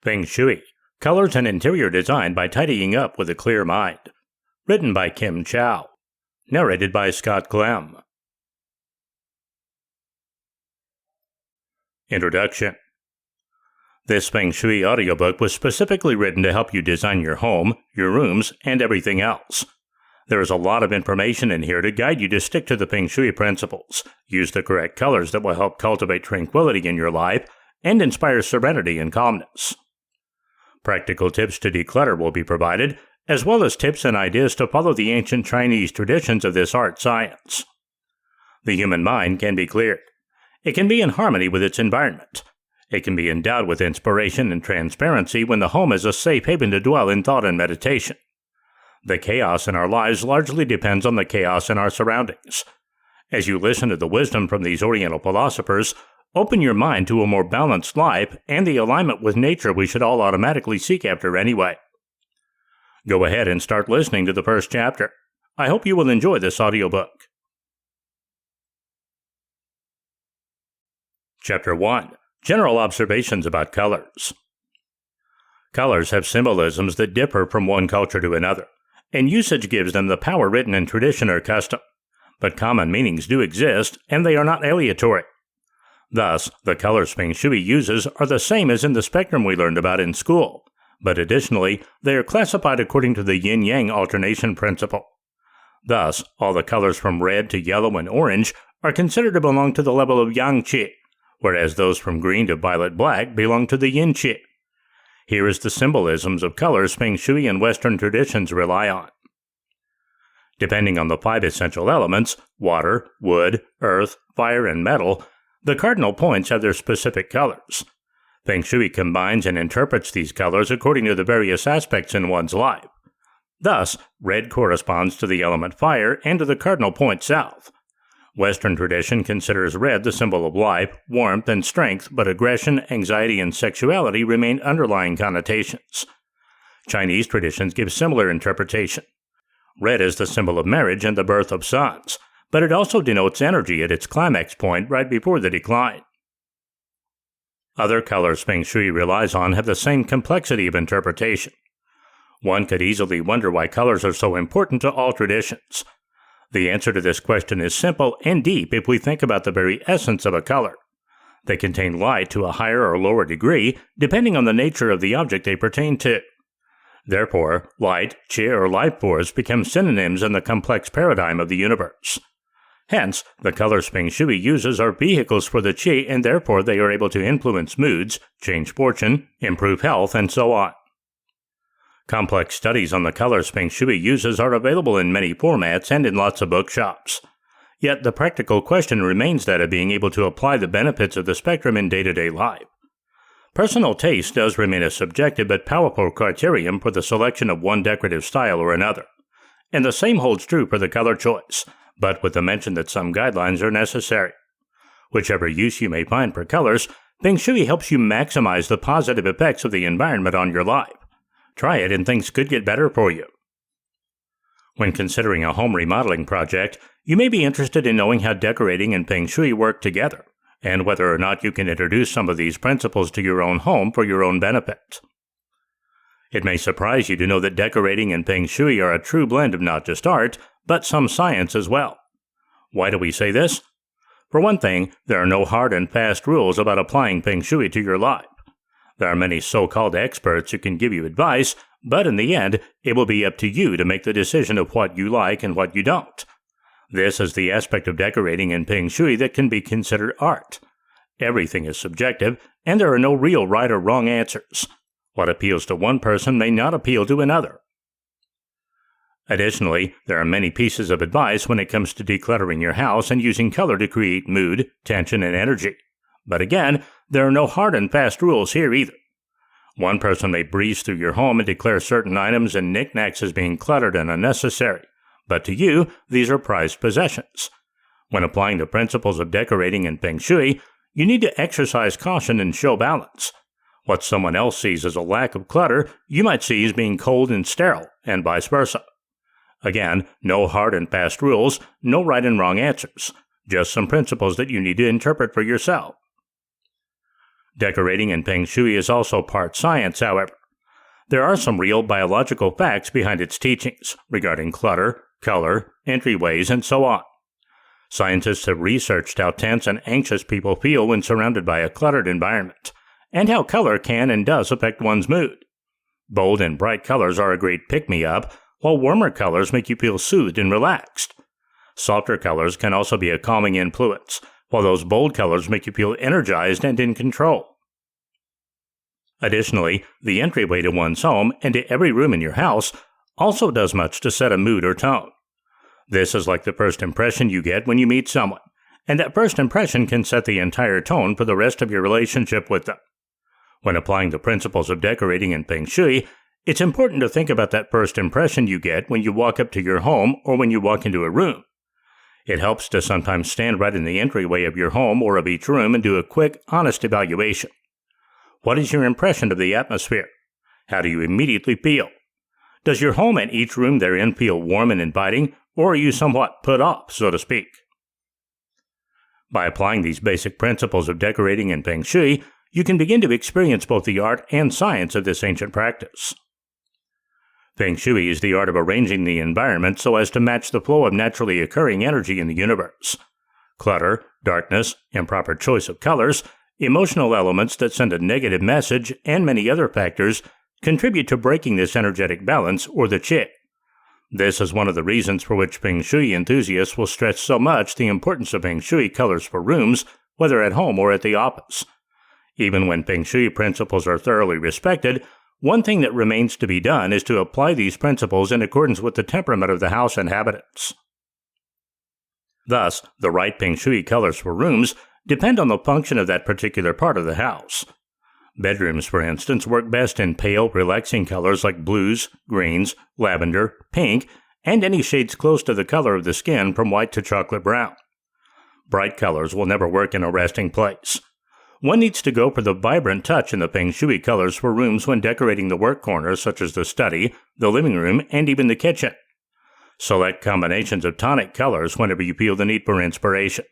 Feng Shui, Colors and Interior Design by Tidying Up with a Clear Mind. Written by Kim Chow. Narrated by Scott Clem. Introduction. This Feng Shui audiobook was specifically written to help you design your home, your rooms, and everything else. There is a lot of information in here to guide you to stick to the Feng Shui principles, use the correct colors that will help cultivate tranquility in your life, and inspire serenity and calmness. Practical tips to declutter will be provided, as well as tips and ideas to follow the ancient Chinese traditions of this art science. The human mind can be cleared. It can be in harmony with its environment. It can be endowed with inspiration and transparency when the home is a safe haven to dwell in thought and meditation. The chaos in our lives largely depends on the chaos in our surroundings. As you listen to the wisdom from these Oriental philosophers, open your mind to a more balanced life and the alignment with nature we should all automatically seek after anyway. Go ahead and start listening to the first chapter. I hope you will enjoy this audiobook. Chapter 1. General Observations about Colors. Colors have symbolisms that differ from one culture to another, and usage gives them the power written in tradition or custom. But common meanings do exist, and they are not aleatory. Thus, the colors Feng Shui uses are the same as in the spectrum we learned about in school, but additionally, they are classified according to the yin-yang alternation principle. Thus, all the colors from red to yellow and orange are considered to belong to the level of yang-qi, whereas those from green to violet-black belong to the yin-qi. Here is the symbolisms of colors Feng Shui and Western traditions rely on. Depending on the 5 essential elements, water, wood, earth, fire, and metal, the cardinal points have their specific colors. Feng Shui combines and interprets these colors according to the various aspects in one's life. Thus, red corresponds to the element fire and to the cardinal point south. Western tradition considers red the symbol of life, warmth, and strength, but aggression, anxiety, and sexuality remain underlying connotations. Chinese traditions give similar interpretation. Red is the symbol of marriage and the birth of sons, but it also denotes energy at its climax point right before the decline. Other colors Feng Shui relies on have the same complexity of interpretation. One could easily wonder why colors are so important to all traditions. The answer to this question is simple and deep if we think about the very essence of a color. They contain light to a higher or lower degree, depending on the nature of the object they pertain to. Therefore, light, qi, or life force become synonyms in the complex paradigm of the universe. Hence, the colors Feng Shui uses are vehicles for the qi, and therefore they are able to influence moods, change fortune, improve health, and so on. Complex studies on the colors Feng Shui uses are available in many formats and in lots of bookshops. Yet the practical question remains that of being able to apply the benefits of the spectrum in day-to-day life. Personal taste does remain a subjective but powerful criterion for the selection of one decorative style or another. And the same holds true for the color choice, but with the mention that some guidelines are necessary. Whichever use you may find for colors, Feng Shui helps you maximize the positive effects of the environment on your life. Try it and things could get better for you. When considering a home remodeling project, you may be interested in knowing how decorating and Feng Shui work together, and whether or not you can introduce some of these principles to your own home for your own benefit. It may surprise you to know that decorating and Feng Shui are a true blend of not just art, but some science as well. Why do we say this? For one thing, there are no hard and fast rules about applying Feng Shui to your life. There are many so-called experts who can give you advice, but in the end, it will be up to you to make the decision of what you like and what you don't. This is the aspect of decorating and Feng Shui that can be considered art. Everything is subjective, and there are no real right or wrong answers. What appeals to one person may not appeal to another. Additionally, there are many pieces of advice when it comes to decluttering your house and using color to create mood, tension, and energy. But again, there are no hard and fast rules here either. One person may breeze through your home and declare certain items and knickknacks as being cluttered and unnecessary, but to you, these are prized possessions. When applying the principles of decorating and Feng Shui, you need to exercise caution and show balance. What someone else sees as a lack of clutter, you might see as being cold and sterile, and vice versa. Again, no hard and fast rules, no right and wrong answers, just some principles that you need to interpret for yourself. Decorating in Feng Shui is also part science, however. There are some real biological facts behind its teachings regarding clutter, color, entryways, and so on. Scientists have researched how tense and anxious people feel when surrounded by a cluttered environment, and how color can and does affect one's mood. Bold and bright colors are a great pick-me-up, while warmer colors make you feel soothed and relaxed. Softer colors can also be a calming influence, while those bold colors make you feel energized and in control. Additionally, the entryway to one's home and to every room in your house also does much to set a mood or tone. This is like the first impression you get when you meet someone, and that first impression can set the entire tone for the rest of your relationship with them. When applying the principles of decorating in Feng Shui, it's important to think about that first impression you get when you walk up to your home or when you walk into a room. It helps to sometimes stand right in the entryway of your home or of each room and do a quick, honest evaluation. What is your impression of the atmosphere? How do you immediately feel? Does your home and each room therein feel warm and inviting, or are you somewhat put off, so to speak? By applying these basic principles of decorating in Feng Shui, you can begin to experience both the art and science of this ancient practice. Feng Shui is the art of arranging the environment so as to match the flow of naturally occurring energy in the universe. Clutter, darkness, improper choice of colors, emotional elements that send a negative message, and many other factors contribute to breaking this energetic balance, or the qi. This is one of the reasons for which Feng Shui enthusiasts will stress so much the importance of Feng Shui colors for rooms, whether at home or at the office. Even when Feng Shui principles are thoroughly respected, one thing that remains to be done is to apply these principles in accordance with the temperament of the house inhabitants. Thus, the right Feng Shui colors for rooms depend on the function of that particular part of the house. Bedrooms, for instance, work best in pale, relaxing colors like blues, greens, lavender, pink, and any shades close to the color of the skin from white to chocolate brown. Bright colors will never work in a resting place. One needs to go for the vibrant touch in the Feng Shui colors for rooms when decorating the work corners such as the study, the living room, and even the kitchen. Select combinations of tonic colors whenever you feel the need for inspiration.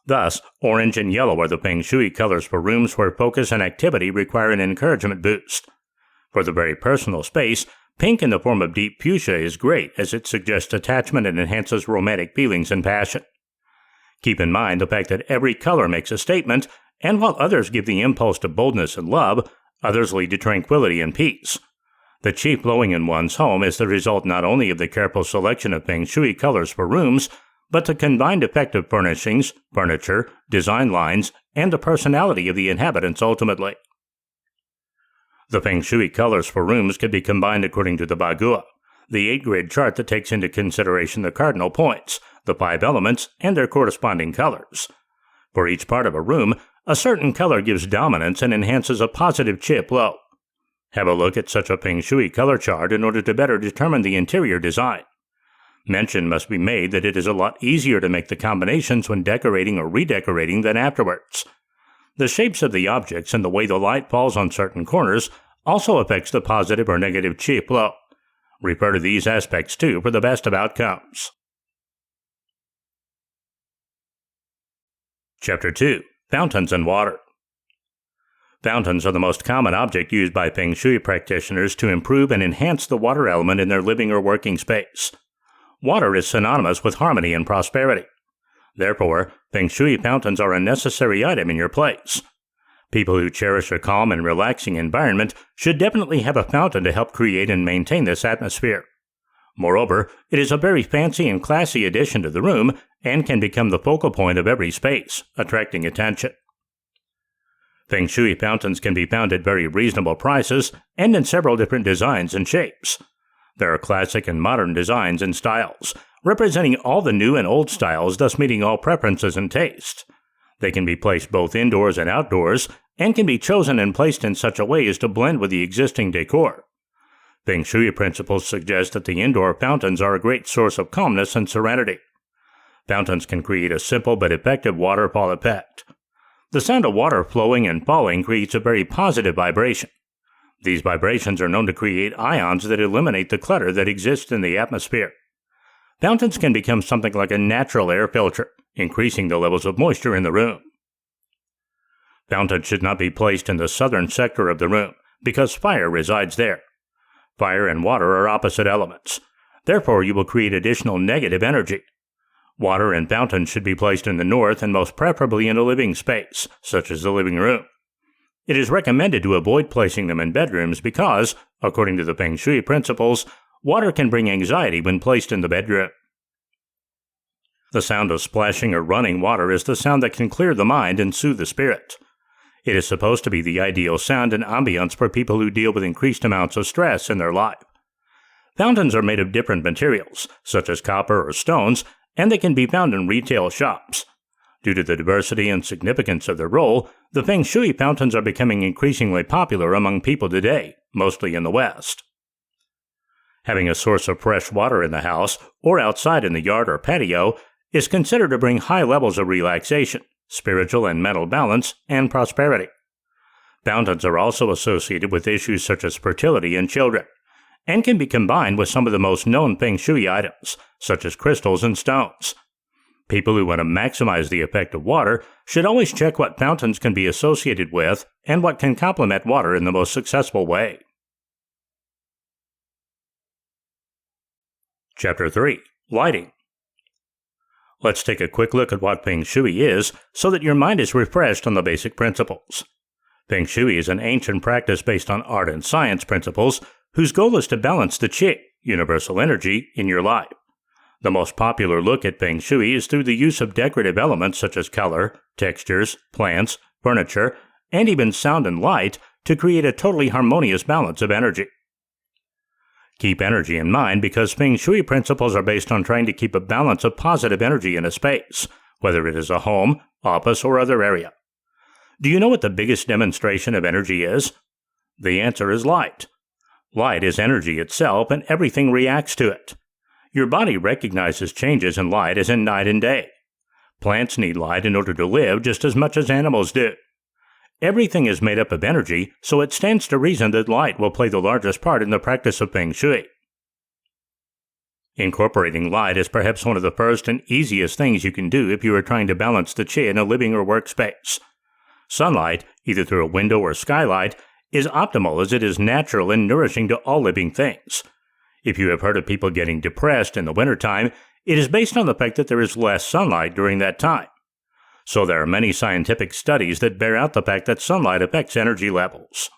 Thus, orange and yellow are the Feng Shui colors for rooms where focus and activity require an encouragement boost. For the very personal space, pink in the form of deep fuchsia is great as it suggests attachment and enhances romantic feelings and passion. Keep in mind the fact that every color makes a statement, and while others give the impulse to boldness and love, others lead to tranquility and peace. The qi flowing in one's home is the result not only of the careful selection of Feng Shui colors for rooms, but the combined effect of furnishings, furniture, design lines, and the personality of the inhabitants ultimately. The Feng Shui colors for rooms can be combined according to the Bagua, the 8-grid chart that takes into consideration the cardinal points, the 5 elements, and their corresponding colors. For each part of a room, a certain color gives dominance and enhances a positive qi flow. Have a look at such a Feng Shui color chart in order to better determine the interior design. Mention must be made that it is a lot easier to make the combinations when decorating or redecorating than afterwards. The shapes of the objects and the way the light falls on certain corners also affects the positive or negative qi flow. Refer to these aspects too for the best of outcomes. Chapter 2. Fountains and Water. Fountains are the most common object used by Feng Shui practitioners to improve and enhance the water element in their living or working space. Water is synonymous with harmony and prosperity. Therefore, Feng Shui fountains are a necessary item in your place. People who cherish a calm and relaxing environment should definitely have a fountain to help create and maintain this atmosphere. Moreover, it is a very fancy and classy addition to the room and can become the focal point of every space, attracting attention. Feng Shui fountains can be found at very reasonable prices and in several different designs and shapes. There are classic and modern designs and styles, representing all the new and old styles, thus meeting all preferences and tastes. They can be placed both indoors and outdoors, and can be chosen and placed in such a way as to blend with the existing decor. Feng Shui principles suggest that the indoor fountains are a great source of calmness and serenity. Fountains can create a simple but effective waterfall effect. The sound of water flowing and falling creates a very positive vibration. These vibrations are known to create ions that eliminate the clutter that exists in the atmosphere. Fountains can become something like a natural air filter, increasing the levels of moisture in the room. Fountains should not be placed in the southern sector of the room, because fire resides there. Fire and water are opposite elements. Therefore, you will create additional negative energy. Water and fountains should be placed in the north and most preferably in a living space, such as the living room. It is recommended to avoid placing them in bedrooms because, according to the Feng Shui principles, water can bring anxiety when placed in the bedroom. The sound of splashing or running water is the sound that can clear the mind and soothe the spirit. It is supposed to be the ideal sound and ambience for people who deal with increased amounts of stress in their life. Fountains are made of different materials, such as copper or stones, and they can be found in retail shops. Due to the diversity and significance of their role, the Feng Shui fountains are becoming increasingly popular among people today, mostly in the West. Having a source of fresh water in the house, or outside in the yard or patio, is considered to bring high levels of relaxation, spiritual and mental balance, and prosperity. Fountains are also associated with issues such as fertility in children, and can be combined with some of the most known Feng Shui items, such as crystals and stones. People who want to maximize the effect of water should always check what fountains can be associated with and what can complement water in the most successful way. Chapter 3. Lighting. Let's take a quick look at what Feng Shui is so that your mind is refreshed on the basic principles. Feng Shui is an ancient practice based on art and science principles whose goal is to balance the Qi, universal energy, in your life. The most popular look at Feng Shui is through the use of decorative elements such as color, textures, plants, furniture, and even sound and light to create a totally harmonious balance of energy. Keep energy in mind because Feng Shui principles are based on trying to keep a balance of positive energy in a space, whether it is a home, office, or other area. Do you know what the biggest demonstration of energy is? The answer is light. Light is energy itself, and everything reacts to it. Your body recognizes changes in light as in night and day. Plants need light in order to live just as much as animals do. Everything is made up of energy, so it stands to reason that light will play the largest part in the practice of Feng Shui. Incorporating light is perhaps one of the first and easiest things you can do if you are trying to balance the Qi in a living or workspace. Sunlight, either through a window or skylight, is optimal as it is natural and nourishing to all living things. If you have heard of people getting depressed in the wintertime, it is based on the fact that there is less sunlight during that time. So there are many scientific studies that bear out the fact that sunlight affects energy levels.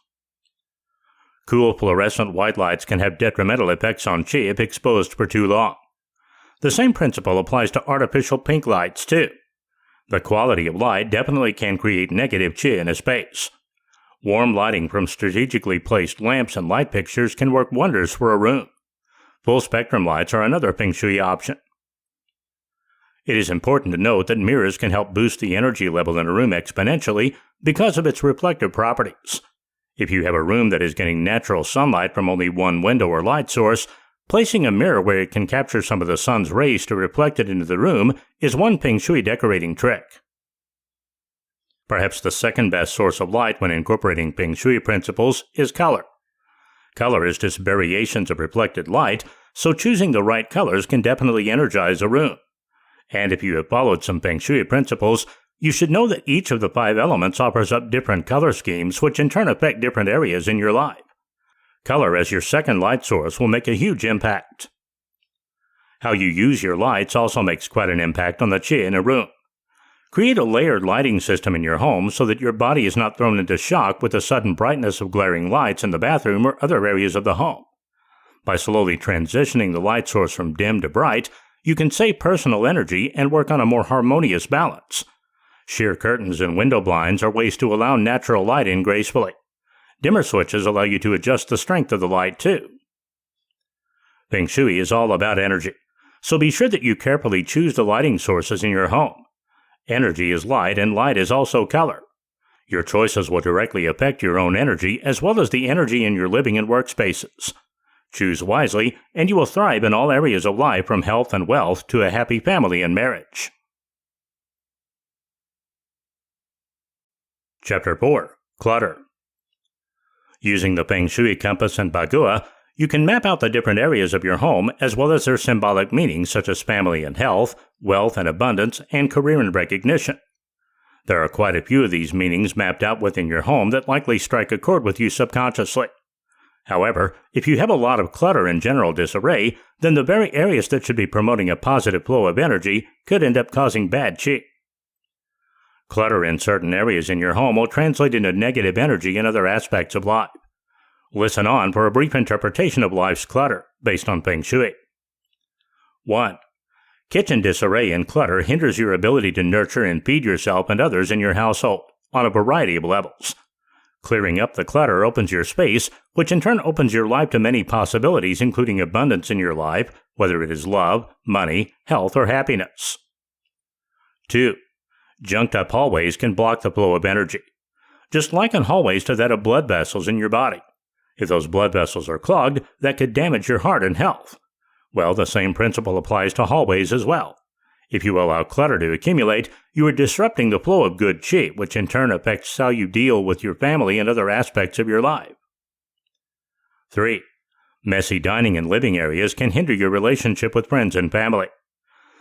Cool fluorescent white lights can have detrimental effects on Qi if exposed for too long. The same principle applies to artificial pink lights too. The quality of light definitely can create negative Qi in a space. Warm lighting from strategically placed lamps and light fixtures can work wonders for a room. Full-spectrum lights are another Feng Shui option. It is important to note that mirrors can help boost the energy level in a room exponentially because of its reflective properties. If you have a room that is getting natural sunlight from only one window or light source, placing a mirror where it can capture some of the sun's rays to reflect it into the room is one Feng Shui decorating trick. Perhaps the second best source of light when incorporating Feng Shui principles is color. Color is just variations of reflected light, so choosing the right colors can definitely energize a room. And if you have followed some Feng Shui principles, you should know that each of the 5 elements offers up different color schemes which in turn affect different areas in your life. Color as your second light source will make a huge impact. How you use your lights also makes quite an impact on the Qi in a room. Create a layered lighting system in your home so that your body is not thrown into shock with the sudden brightness of glaring lights in the bathroom or other areas of the home. By slowly transitioning the light source from dim to bright, you can save personal energy and work on a more harmonious balance. Sheer curtains and window blinds are ways to allow natural light in gracefully. Dimmer switches allow you to adjust the strength of the light too. Feng Shui is all about energy, so be sure that you carefully choose the lighting sources in your home. Energy is light, and light is also color. Your choices will directly affect your own energy as well as the energy in your living and workspaces. Choose wisely, and you will thrive in all areas of life from health and wealth to a happy family and marriage. Chapter 4. Clutter. Using the Feng Shui compass and Bagua, you can map out the different areas of your home as well as their symbolic meanings such as family and health, wealth and abundance, and career and recognition. There are quite a few of these meanings mapped out within your home that likely strike a chord with you subconsciously. However, if you have a lot of clutter and general disarray, then the very areas that should be promoting a positive flow of energy could end up causing bad chi. Clutter in certain areas in your home will translate into negative energy in other aspects of life. Listen on for a brief interpretation of life's clutter based on Feng Shui. 1. Kitchen disarray and clutter hinders your ability to nurture and feed yourself and others in your household on a variety of levels. Clearing up the clutter opens your space, which in turn opens your life to many possibilities, including abundance in your life, whether it is love, money, health, or happiness. 2. Junked up hallways can block the flow of energy. Just liken hallways to that of blood vessels in your body. If those blood vessels are clogged, that could damage your heart and health. Well, the same principle applies to hallways as well. If you allow clutter to accumulate, you are disrupting the flow of good chi, which in turn affects how you deal with your family and other aspects of your life. 3. Messy dining and living areas can hinder your relationship with friends and family.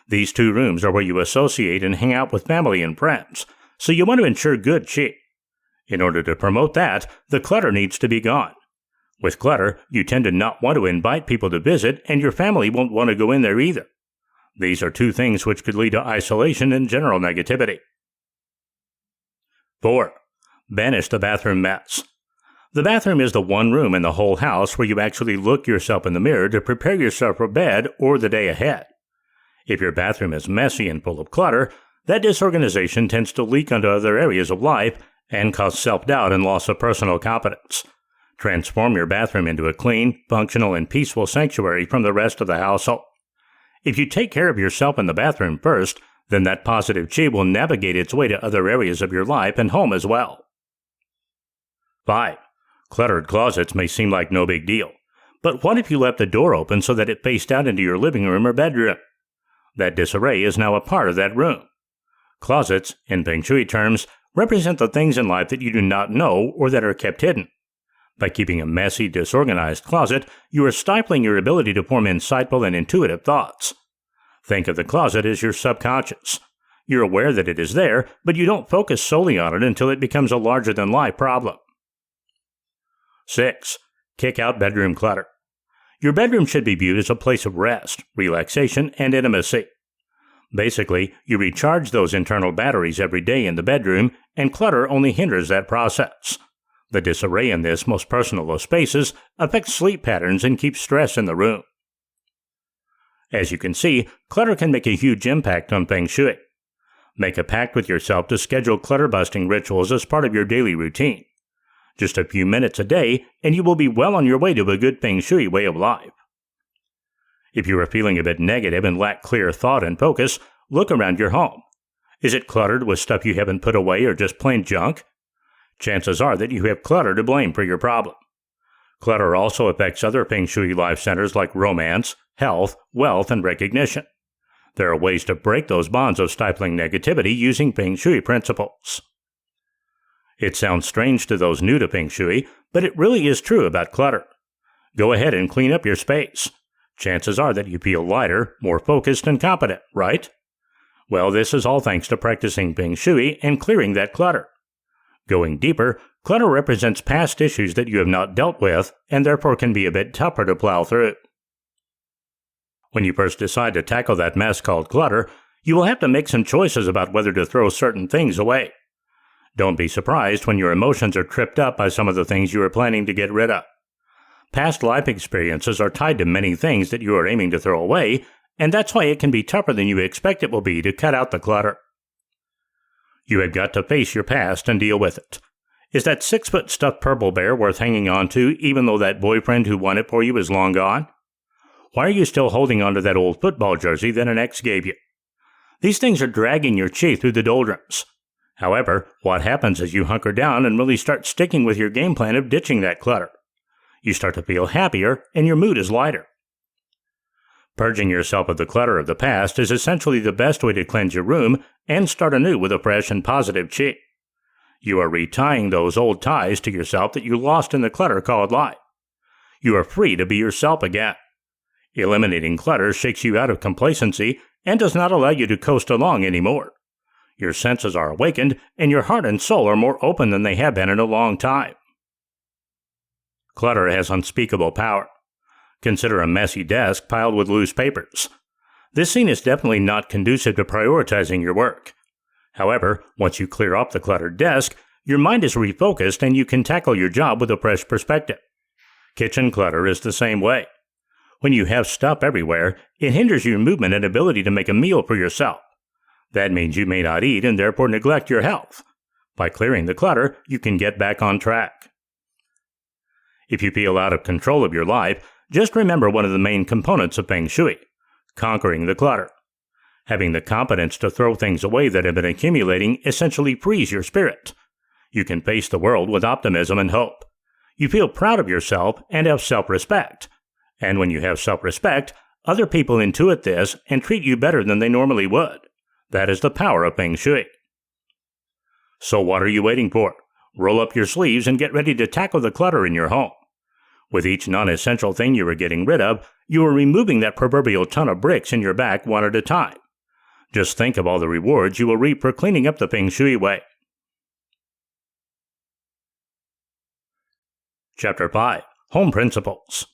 These two rooms are where you associate and hang out with family and friends, so you want to ensure good chi. In order to promote that, the clutter needs to be gone. With clutter, you tend to not want to invite people to visit, and your family won't want to go in there either. These are two things which could lead to isolation and general negativity. 4. Banish the bathroom mess. The bathroom is the one room in the whole house where you actually look yourself in the mirror to prepare yourself for bed or the day ahead. If your bathroom is messy and full of clutter, that disorganization tends to leak onto other areas of life and cause self-doubt and loss of personal confidence. Transform your bathroom into a clean, functional, and peaceful sanctuary from the rest of the household. If you take care of yourself in the bathroom first, then that positive chi will navigate its way to other areas of your life and home as well. 5. Cluttered closets may seem like no big deal, but what if you left the door open so that it faced out into your living room or bedroom? That disarray is now a part of that room. Closets, in Feng Shui terms, represent the things in life that you do not know or that are kept hidden. By keeping a messy, disorganized closet, you are stifling your ability to form insightful and intuitive thoughts. Think of the closet as your subconscious. You're aware that it is there, but you don't focus solely on it until it becomes a larger-than-life problem. 6. Kick out bedroom clutter. Your bedroom should be viewed as a place of rest, relaxation, and intimacy. Basically, you recharge those internal batteries every day in the bedroom, and clutter only hinders that process. The disarray in this most personal of spaces affects sleep patterns and keeps stress in the room. As you can see, clutter can make a huge impact on Feng Shui. Make a pact with yourself to schedule clutter-busting rituals as part of your daily routine. Just a few minutes a day, and you will be well on your way to a good Feng Shui way of life. If you are feeling a bit negative and lack clear thought and focus, look around your home. Is it cluttered with stuff you haven't put away or just plain junk? Chances are that you have clutter to blame for your problem. Clutter also affects other Feng Shui life centers like romance, health, wealth, and recognition. There are ways to break those bonds of stifling negativity using Feng Shui principles. It sounds strange to those new to Feng Shui, but it really is true about clutter. Go ahead and clean up your space. Chances are that you feel lighter, more focused, and competent, right? Well, this is all thanks to practicing Feng Shui and clearing that clutter. Going deeper, clutter represents past issues that you have not dealt with and therefore can be a bit tougher to plow through. When you first decide to tackle that mess called clutter, you will have to make some choices about whether to throw certain things away. Don't be surprised when your emotions are tripped up by some of the things you are planning to get rid of. Past life experiences are tied to many things that you are aiming to throw away, and that's why it can be tougher than you expect it will be to cut out the clutter. You have got to face your past and deal with it. Is that 6-foot stuffed purple bear worth hanging on to even though that boyfriend who won it for you is long gone? Why are you still holding on to that old football jersey that an ex gave you? These things are dragging your chi through the doldrums. However, what happens is you hunker down and really start sticking with your game plan of ditching that clutter. You start to feel happier and your mood is lighter. Purging yourself of the clutter of the past is essentially the best way to cleanse your room and start anew with a fresh and positive chi. You are retying those old ties to yourself that you lost in the clutter called life. You are free to be yourself again. Eliminating clutter shakes you out of complacency and does not allow you to coast along anymore. Your senses are awakened, and your heart and soul are more open than they have been in a long time. Clutter has unspeakable power. Consider a messy desk piled with loose papers. This scene is definitely not conducive to prioritizing your work. However, once you clear up the cluttered desk, your mind is refocused and you can tackle your job with a fresh perspective. Kitchen clutter is the same way. When you have stuff everywhere, it hinders your movement and ability to make a meal for yourself. That means you may not eat and therefore neglect your health. By clearing the clutter, you can get back on track. If you feel out of control of your life, just remember one of the main components of Feng Shui: conquering the clutter. Having the confidence to throw things away that have been accumulating essentially frees your spirit. You can face the world with optimism and hope. You feel proud of yourself and have self-respect. And when you have self-respect, other people intuit this and treat you better than they normally would. That is the power of Feng Shui. So what are you waiting for? Roll up your sleeves and get ready to tackle the clutter in your home. With each non-essential thing you are getting rid of, you are removing that proverbial ton of bricks in your back one at a time. Just think of all the rewards you will reap for cleaning up the Feng Shui way. Chapter 5. Home Principles.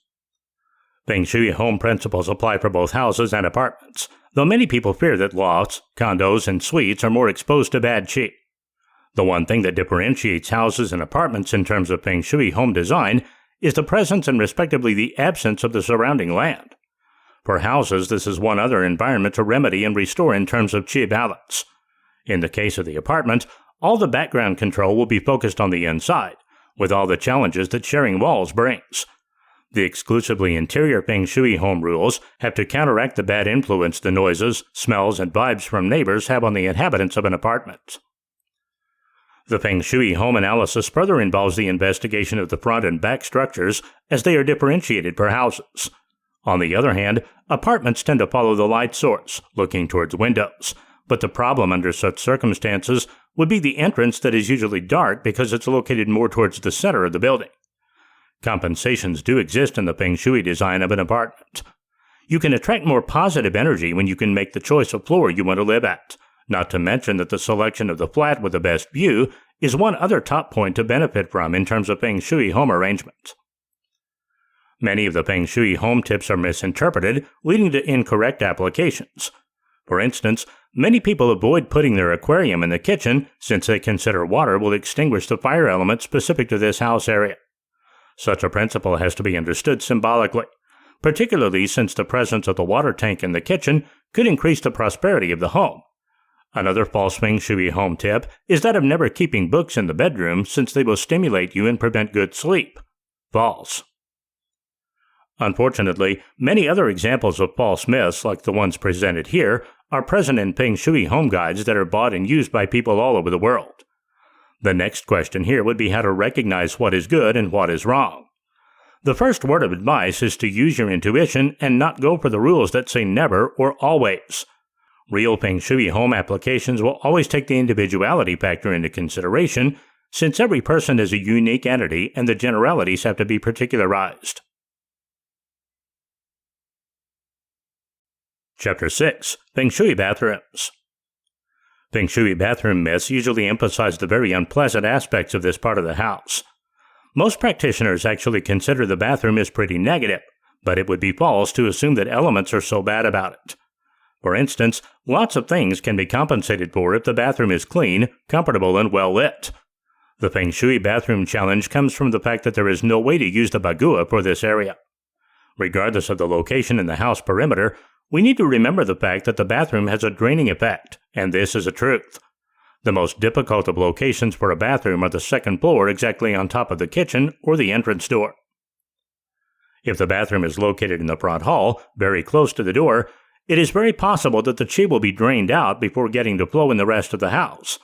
Feng Shui home principles apply for both houses and apartments, though many people fear that lofts, condos, and suites are more exposed to bad qi. The one thing that differentiates houses and apartments in terms of Feng Shui home design is the presence and respectively the absence of the surrounding land. For houses, this is one other environment to remedy and restore in terms of qi balance. In the case of the apartment, all the background control will be focused on the inside, with all the challenges that sharing walls brings. The exclusively interior Feng Shui home rules have to counteract the bad influence the noises, smells, and vibes from neighbors have on the inhabitants of an apartment. The Feng Shui home analysis further involves the investigation of the front and back structures as they are differentiated for houses. On the other hand, apartments tend to follow the light source, looking towards windows, but the problem under such circumstances would be the entrance that is usually dark because it's located more towards the center of the building. Compensations do exist in the Feng Shui design of an apartment. You can attract more positive energy when you can make the choice of floor you want to live at, not to mention that the selection of the flat with the best view is one other top point to benefit from in terms of Feng Shui home arrangement. Many of the Feng Shui home tips are misinterpreted, leading to incorrect applications. For instance, many people avoid putting their aquarium in the kitchen since they consider water will extinguish the fire element specific to this house area. Such a principle has to be understood symbolically, particularly since the presence of the water tank in the kitchen could increase the prosperity of the home. Another false Feng Shui home tip is that of never keeping books in the bedroom since they will stimulate you and prevent good sleep. False. Unfortunately, many other examples of false myths like the ones presented here are present in Feng Shui home guides that are bought and used by people all over the world. The next question here would be how to recognize what is good and what is wrong. The first word of advice is to use your intuition and not go for the rules that say never or always. Real Feng Shui home applications will always take the individuality factor into consideration, since every person is a unique entity and the generalities have to be particularized. Chapter 6. Feng Shui Bathrooms. Feng Shui bathroom myths usually emphasize the very unpleasant aspects of this part of the house. Most practitioners actually consider the bathroom as pretty negative, but it would be false to assume that elements are so bad about it. For instance, lots of things can be compensated for if the bathroom is clean, comfortable, and well lit. The Feng Shui bathroom challenge comes from the fact that there is no way to use the bagua for this area. Regardless of the location in the house perimeter, we need to remember the fact that the bathroom has a draining effect, and this is a truth. The most difficult of locations for a bathroom are the second floor exactly on top of the kitchen or the entrance door. If the bathroom is located in the front hall, very close to the door, it is very possible that the qi will be drained out before getting to flow in the rest of the house.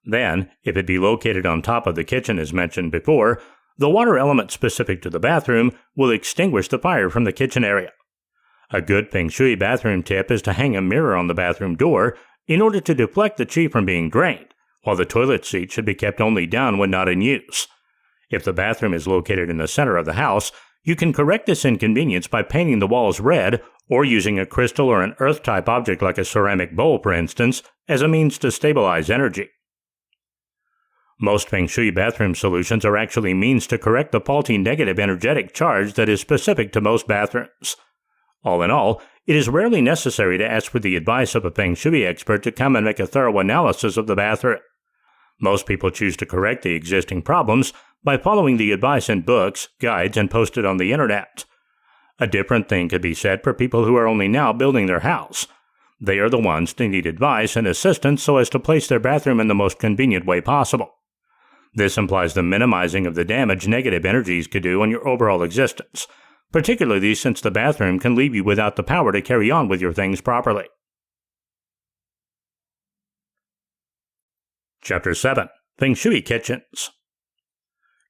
Then, if it be located on top of the kitchen as mentioned before, the water element specific to the bathroom will extinguish the fire from the kitchen area. A good Feng Shui bathroom tip is to hang a mirror on the bathroom door in order to deflect the qi from being drained, while the toilet seat should be kept only down when not in use. If the bathroom is located in the center of the house, You can correct this inconvenience by painting the walls red or using a crystal or an earth-type object like a ceramic bowl, for instance, as a means to stabilize energy. Most Feng Shui bathroom solutions are actually means to correct the faulty negative energetic charge that is specific to most bathrooms. All in all, it is rarely necessary to ask for the advice of a Feng Shui expert to come and make a thorough analysis of the bathroom. Most people choose to correct the existing problems by following the advice in books, guides, and posted on the internet. A different thing could be said for people who are only now building their house. They are the ones that need advice and assistance so as to place their bathroom in the most convenient way possible. This implies the minimizing of the damage negative energies could do on your overall existence, particularly since the bathroom can leave you without the power to carry on with your things properly. Chapter 7. Feng Shui Kitchens.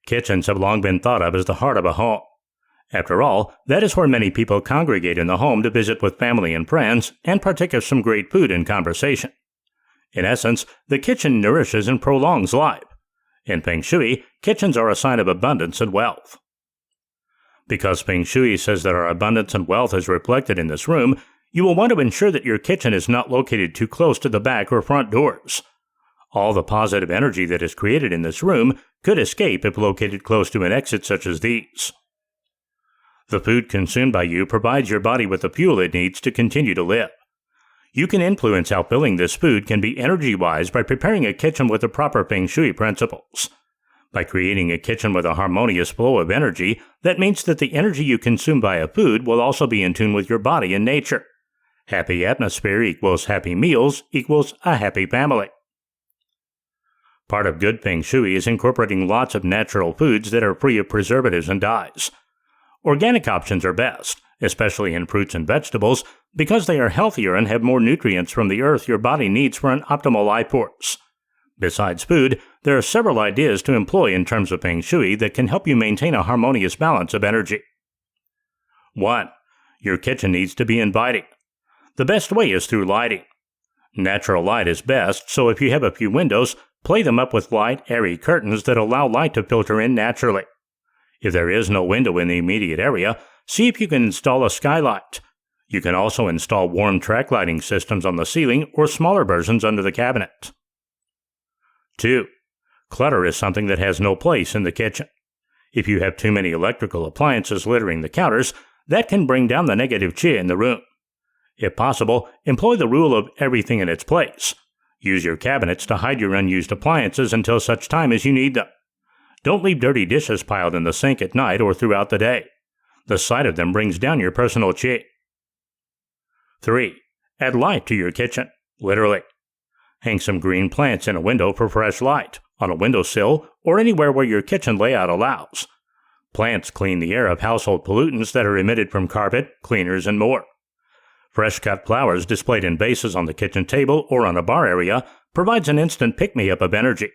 Kitchens have long been thought of as the heart of a home. After all, that is where many people congregate in the home to visit with family and friends and partake of some great food and conversation. In essence, the kitchen nourishes and prolongs life. In Feng Shui, kitchens are a sign of abundance and wealth. Because Feng Shui says that our abundance and wealth is reflected in this room, you will want to ensure that your kitchen is not located too close to the back or front doors. All the positive energy that is created in this room could escape if located close to an exit such as these. The food consumed by you provides your body with the fuel it needs to continue to live. You can influence how filling this food can be energy-wise by preparing a kitchen with the proper Feng Shui principles. By creating a kitchen with a harmonious flow of energy, that means that the energy you consume via food will also be in tune with your body and nature. Happy atmosphere equals happy meals equals a happy family. Part of good Feng Shui is incorporating lots of natural foods that are free of preservatives and dyes. Organic options are best, especially in fruits and vegetables, because they are healthier and have more nutrients from the earth your body needs for an optimal life force. Besides food, there are several ideas to employ in terms of Feng Shui that can help you maintain a harmonious balance of energy. 1. Your kitchen needs to be inviting. The best way is through lighting. Natural light is best, so if you have a few windows, play them up with light, airy curtains that allow light to filter in naturally. If there is no window in the immediate area, see if you can install a skylight. You can also install warm track lighting systems on the ceiling or smaller versions under the cabinet. 2. Clutter is something that has no place in the kitchen. If you have too many electrical appliances littering the counters, that can bring down the negative qi in the room. If possible, employ the rule of everything in its place. Use your cabinets to hide your unused appliances until such time as you need them. Don't leave dirty dishes piled in the sink at night or throughout the day. The sight of them brings down your personal qi. 3. Add light to your kitchen, literally. Hang some green plants in a window for fresh light, on a windowsill, or anywhere where your kitchen layout allows. Plants clean the air of household pollutants that are emitted from carpet, cleaners, and more. Fresh-cut flowers displayed in vases on the kitchen table or on a bar area provides an instant pick-me-up of energy.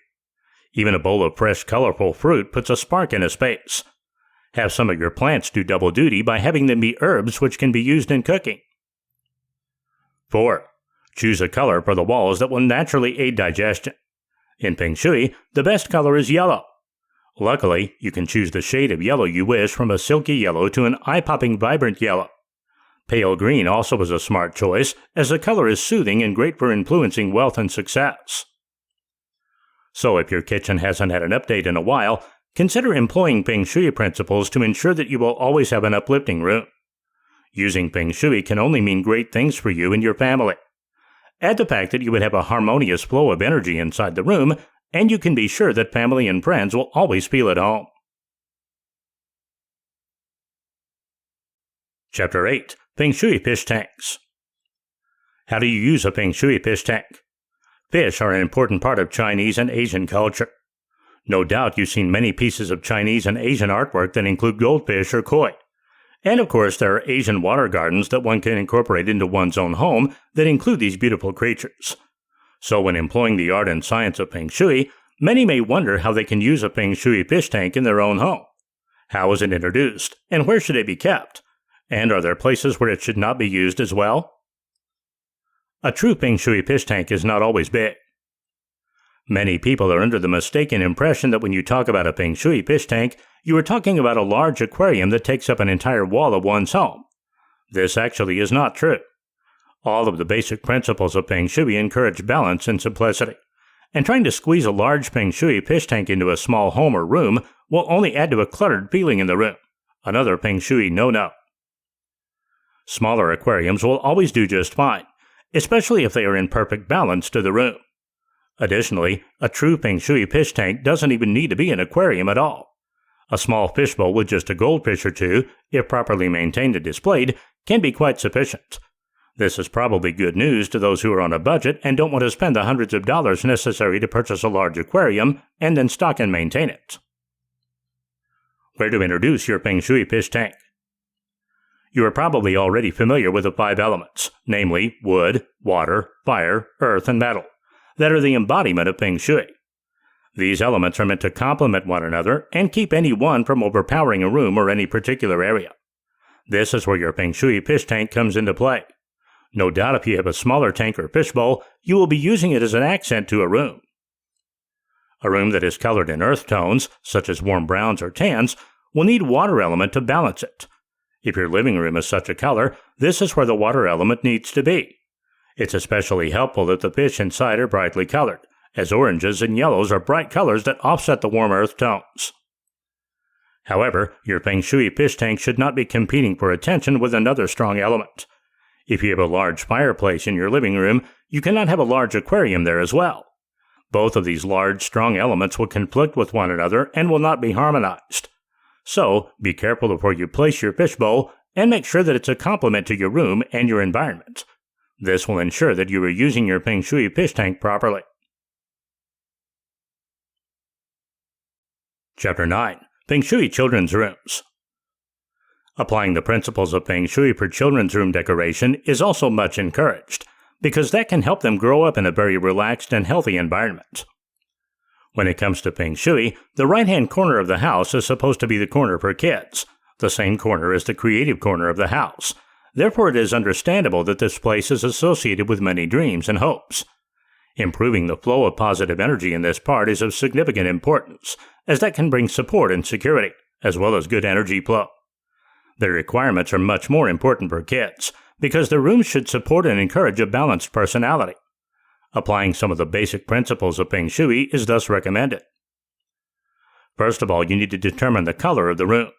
Even a bowl of fresh, colorful fruit puts a spark in a space. Have some of your plants do double duty by having them be herbs which can be used in cooking. 4. Choose a color for the walls that will naturally aid digestion. In Feng Shui, the best color is yellow. Luckily, you can choose the shade of yellow you wish from a silky yellow to an eye-popping vibrant yellow. Pale green also is a smart choice, as the color is soothing and great for influencing wealth and success. So if your kitchen hasn't had an update in a while, consider employing Feng Shui principles to ensure that you will always have an uplifting room. Using Feng Shui can only mean great things for you and your family. Add the fact that you would have a harmonious flow of energy inside the room, and you can be sure that family and friends will always feel at home. Chapter 8. Feng Shui Fish Tanks. How do you use a Feng Shui fish tank? Fish are an important part of Chinese and Asian culture. No doubt you've seen many pieces of Chinese and Asian artwork that include goldfish or koi. And of course, there are Asian water gardens that one can incorporate into one's own home that include these beautiful creatures. So when employing the art and science of Feng Shui, many may wonder how they can use a Feng Shui fish tank in their own home. How is it introduced, and where should it be kept? And are there places where it should not be used as well? A true Feng Shui fish tank is not always big. Many people are under the mistaken impression that when you talk about a Feng Shui fish tank, you are talking about a large aquarium that takes up an entire wall of one's home. This actually is not true. All of the basic principles of Feng Shui encourage balance and simplicity, and trying to squeeze a large Feng Shui fish tank into a small home or room will only add to a cluttered feeling in the room. Another Feng Shui no-no. Smaller aquariums will always do just fine, especially if they are in perfect balance to the room. Additionally, a true Feng Shui fish tank doesn't even need to be an aquarium at all. A small fishbowl with just a goldfish or two, if properly maintained and displayed, can be quite sufficient. This is probably good news to those who are on a budget and don't want to spend the hundreds of dollars necessary to purchase a large aquarium and then stock and maintain it. Where to introduce your Feng Shui fish tank? You are probably already familiar with the 5 elements, namely wood, water, fire, earth, and metal, that are the embodiment of Feng Shui. These elements are meant to complement one another and keep any one from overpowering a room or any particular area. This is where your Feng Shui fish tank comes into play. No doubt if you have a smaller tank or fishbowl, you will be using it as an accent to a room. A room that is colored in earth tones, such as warm browns or tans, will need water element to balance it. If your living room is such a color, this is where the water element needs to be. It's especially helpful if the fish inside are brightly colored, as oranges and yellows are bright colors that offset the warm earth tones. However, your Feng Shui fish tank should not be competing for attention with another strong element. If you have a large fireplace in your living room, you cannot have a large aquarium there as well. Both of these large, strong elements will conflict with one another and will not be harmonized. So, be careful of where you place your fishbowl and make sure that it's a complement to your room and your environment. This will ensure that you are using your Feng Shui fish tank properly. Chapter 9. Feng Shui Children's Rooms. Applying the principles of Feng Shui for children's room decoration is also much encouraged, because that can help them grow up in a very relaxed and healthy environment. When it comes to Feng Shui, the right-hand corner of the house is supposed to be the corner for kids, the same corner as the creative corner of the house. Therefore, it is understandable that this place is associated with many dreams and hopes. Improving the flow of positive energy in this part is of significant importance, as that can bring support and security, as well as good energy flow. The requirements are much more important for kids, because the rooms should support and encourage a balanced personality. Applying some of the basic principles of Feng Shui is thus recommended. First of all, you need to determine the color of the room.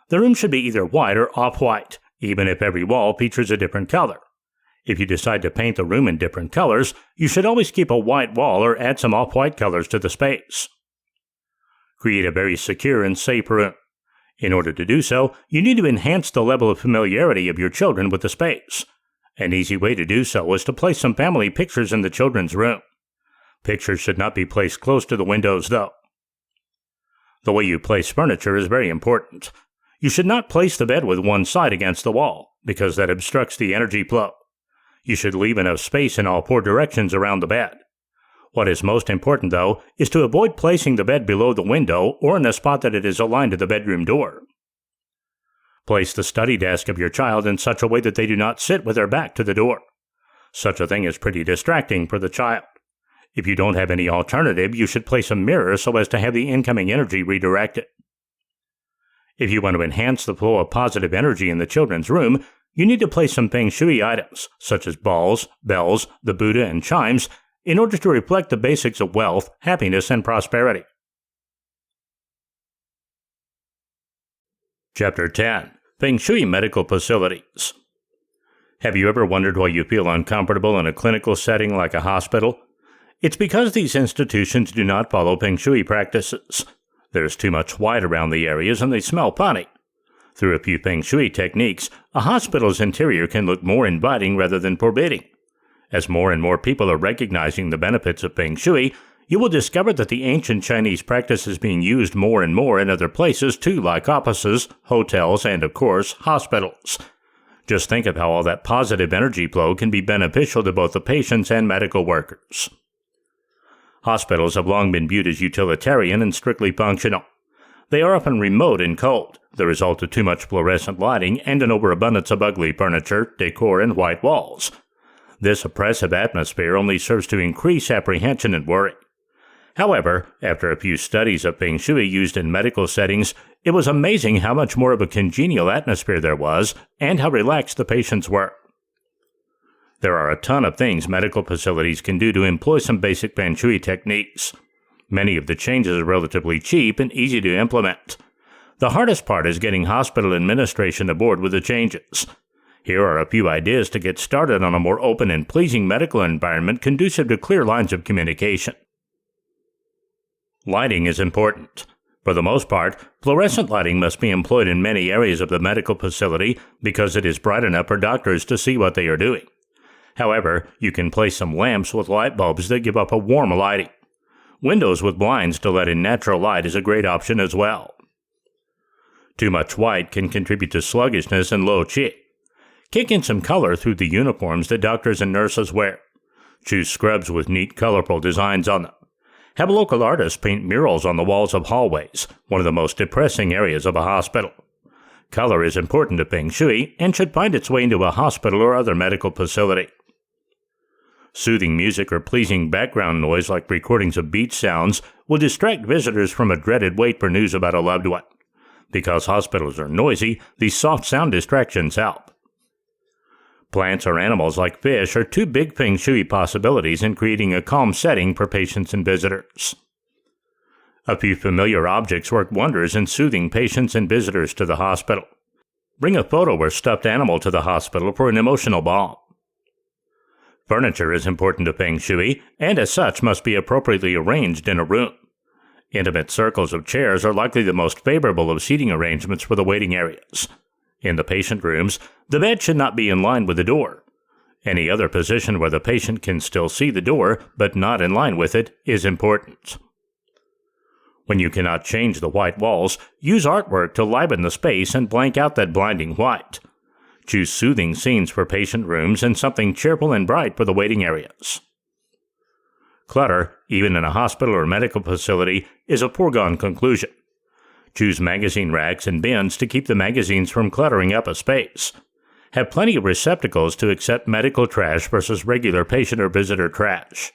The room should be either white or off-white, even if every wall features a different color. If you decide to paint the room in different colors, you should always keep a white wall or add some off-white colors to the space. Create a very secure and safe room. In order to do so, you need to enhance the level of familiarity of your children with the space. An easy way to do so is to place some family pictures in the children's room. Pictures should not be placed close to the windows, though. The way you place furniture is very important. You should not place the bed with one side against the wall, because that obstructs the energy flow. You should leave enough space in all 4 directions around the bed. What is most important, though, is to avoid placing the bed below the window or in the spot that it is aligned to the bedroom door. Place the study desk of your child in such a way that they do not sit with their back to the door. Such a thing is pretty distracting for the child. If you don't have any alternative, you should place a mirror so as to have the incoming energy redirected. If you want to enhance the flow of positive energy in the children's room, you need to place some Feng Shui items, such as balls, bells, the Buddha, and chimes, in order to reflect the basics of wealth, happiness, and prosperity. Chapter 10. Feng Shui Medical Facilities. Have you ever wondered why you feel uncomfortable in a clinical setting like a hospital? It's because these institutions do not follow Feng Shui practices. There's too much white around the areas and they smell funny. Through a few Feng Shui techniques, a hospital's interior can look more inviting rather than forbidding. As more and more people are recognizing the benefits of Feng Shui, you will discover that the ancient Chinese practice is being used more and more in other places too, like offices, hotels, and of course, hospitals. Just think of how all that positive energy flow can be beneficial to both the patients and medical workers. Hospitals have long been viewed as utilitarian and strictly functional. They are often remote and cold, the result of too much fluorescent lighting and an overabundance of ugly furniture, decor, and white walls. This oppressive atmosphere only serves to increase apprehension and worry. However, after a few studies of Feng Shui used in medical settings, it was amazing how much more of a congenial atmosphere there was and how relaxed the patients were. There are a ton of things medical facilities can do to employ some basic Feng Shui techniques. Many of the changes are relatively cheap and easy to implement. The hardest part is getting hospital administration aboard with the changes. Here are a few ideas to get started on a more open and pleasing medical environment conducive to clear lines of communication. Lighting is important. For the most part, fluorescent lighting must be employed in many areas of the medical facility because it is bright enough for doctors to see what they are doing. However, you can place some lamps with light bulbs that give up a warm lighting. Windows with blinds to let in natural light is a great option as well. Too much white can contribute to sluggishness and low qi. Kick in some color through the uniforms that doctors and nurses wear. Choose scrubs with neat, colorful designs on them. Have local artists paint murals on the walls of hallways, one of the most depressing areas of a hospital. Color is important to Feng Shui and should find its way into a hospital or other medical facility. Soothing music or pleasing background noise like recordings of beach sounds will distract visitors from a dreaded wait for news about a loved one. Because hospitals are noisy, these soft sound distractions help. Plants or animals like fish are two big Feng Shui possibilities in creating a calm setting for patients and visitors. A few familiar objects work wonders in soothing patients and visitors to the hospital. Bring a photo or stuffed animal to the hospital for an emotional balm. Furniture is important to Feng Shui, and as such must be appropriately arranged in a room. Intimate circles of chairs are likely the most favorable of seating arrangements for the waiting areas. In the patient rooms, the bed should not be in line with the door. Any other position where the patient can still see the door, but not in line with it, is important. When you cannot change the white walls, use artwork to liven the space and blank out that blinding white. Choose soothing scenes for patient rooms and something cheerful and bright for the waiting areas. Clutter, even in a hospital or medical facility, is a foregone conclusion. Choose magazine racks and bins to keep the magazines from cluttering up a space. Have plenty of receptacles to accept medical trash versus regular patient or visitor trash.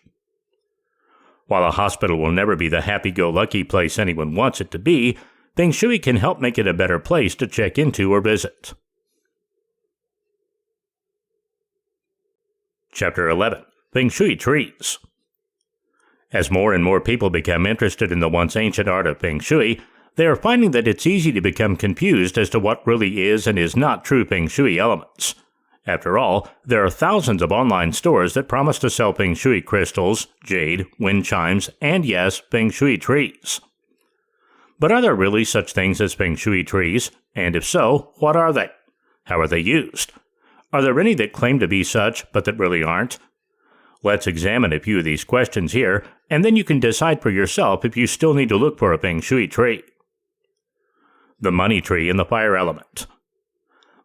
While a hospital will never be the happy-go-lucky place anyone wants it to be, Feng Shui can help make it a better place to check into or visit. Chapter 11. Feng Shui Trees. As more and more people become interested in the once ancient art of Feng Shui, they are finding that it's easy to become confused as to what really is and is not true Feng Shui elements. After all, there are thousands of online stores that promise to sell Feng Shui crystals, jade, wind chimes, and yes, Feng Shui trees. But are there really such things as Feng Shui trees? And if so, what are they? How are they used? Are there any that claim to be such, but that really aren't? Let's examine a few of these questions here, and then you can decide for yourself if you still need to look for a Feng Shui tree. The money tree and the fire element.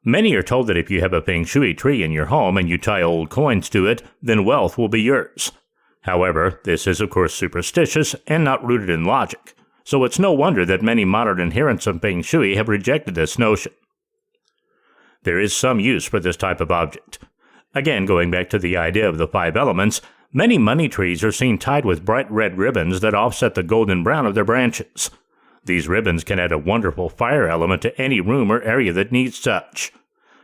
Many are told that if you have a Feng Shui tree in your home and you tie old coins to it, then wealth will be yours. However, this is of course superstitious and not rooted in logic, so it's no wonder that many modern adherents of Feng Shui have rejected this notion. There is some use for this type of object. Again, going back to the idea of the 5 elements, many money trees are seen tied with bright red ribbons that offset the golden brown of their branches. These ribbons can add a wonderful fire element to any room or area that needs such.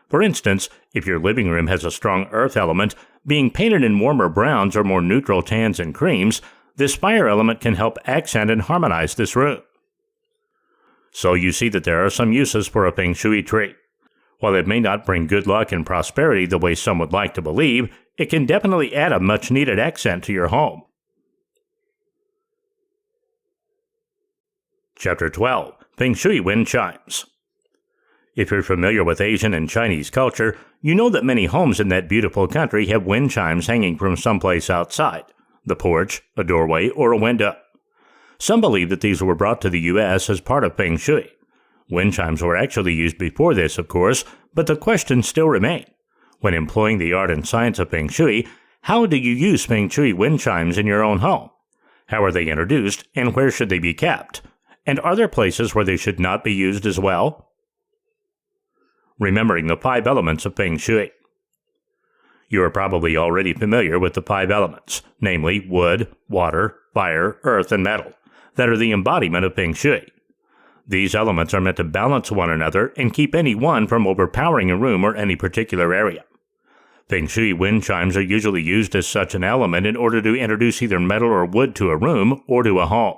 For instance, if your living room has a strong earth element, being painted in warmer browns or more neutral tans and creams, this fire element can help accent and harmonize this room. So you see that there are some uses for a Feng Shui tree. While it may not bring good luck and prosperity the way some would like to believe, it can definitely add a much-needed accent to your home. Chapter 12. Feng Shui Wind Chimes. If you're familiar with Asian and Chinese culture, you know that many homes in that beautiful country have wind chimes hanging from someplace outside, the porch, a doorway, or a window. Some believe that these were brought to the U.S. as part of Feng Shui. Wind chimes were actually used before this, of course, but the questions still remain. When employing the art and science of Feng Shui, how do you use Feng Shui wind chimes in your own home? How are they introduced, and where should they be kept? And are there places where they should not be used as well? Remembering the 5 elements of Feng Shui. You are probably already familiar with the 5 elements, namely wood, water, fire, earth, and metal, that are the embodiment of Feng Shui. These elements are meant to balance one another and keep any one from overpowering a room or any particular area. Feng Shui wind chimes are usually used as such an element in order to introduce either metal or wood to a room or to a home.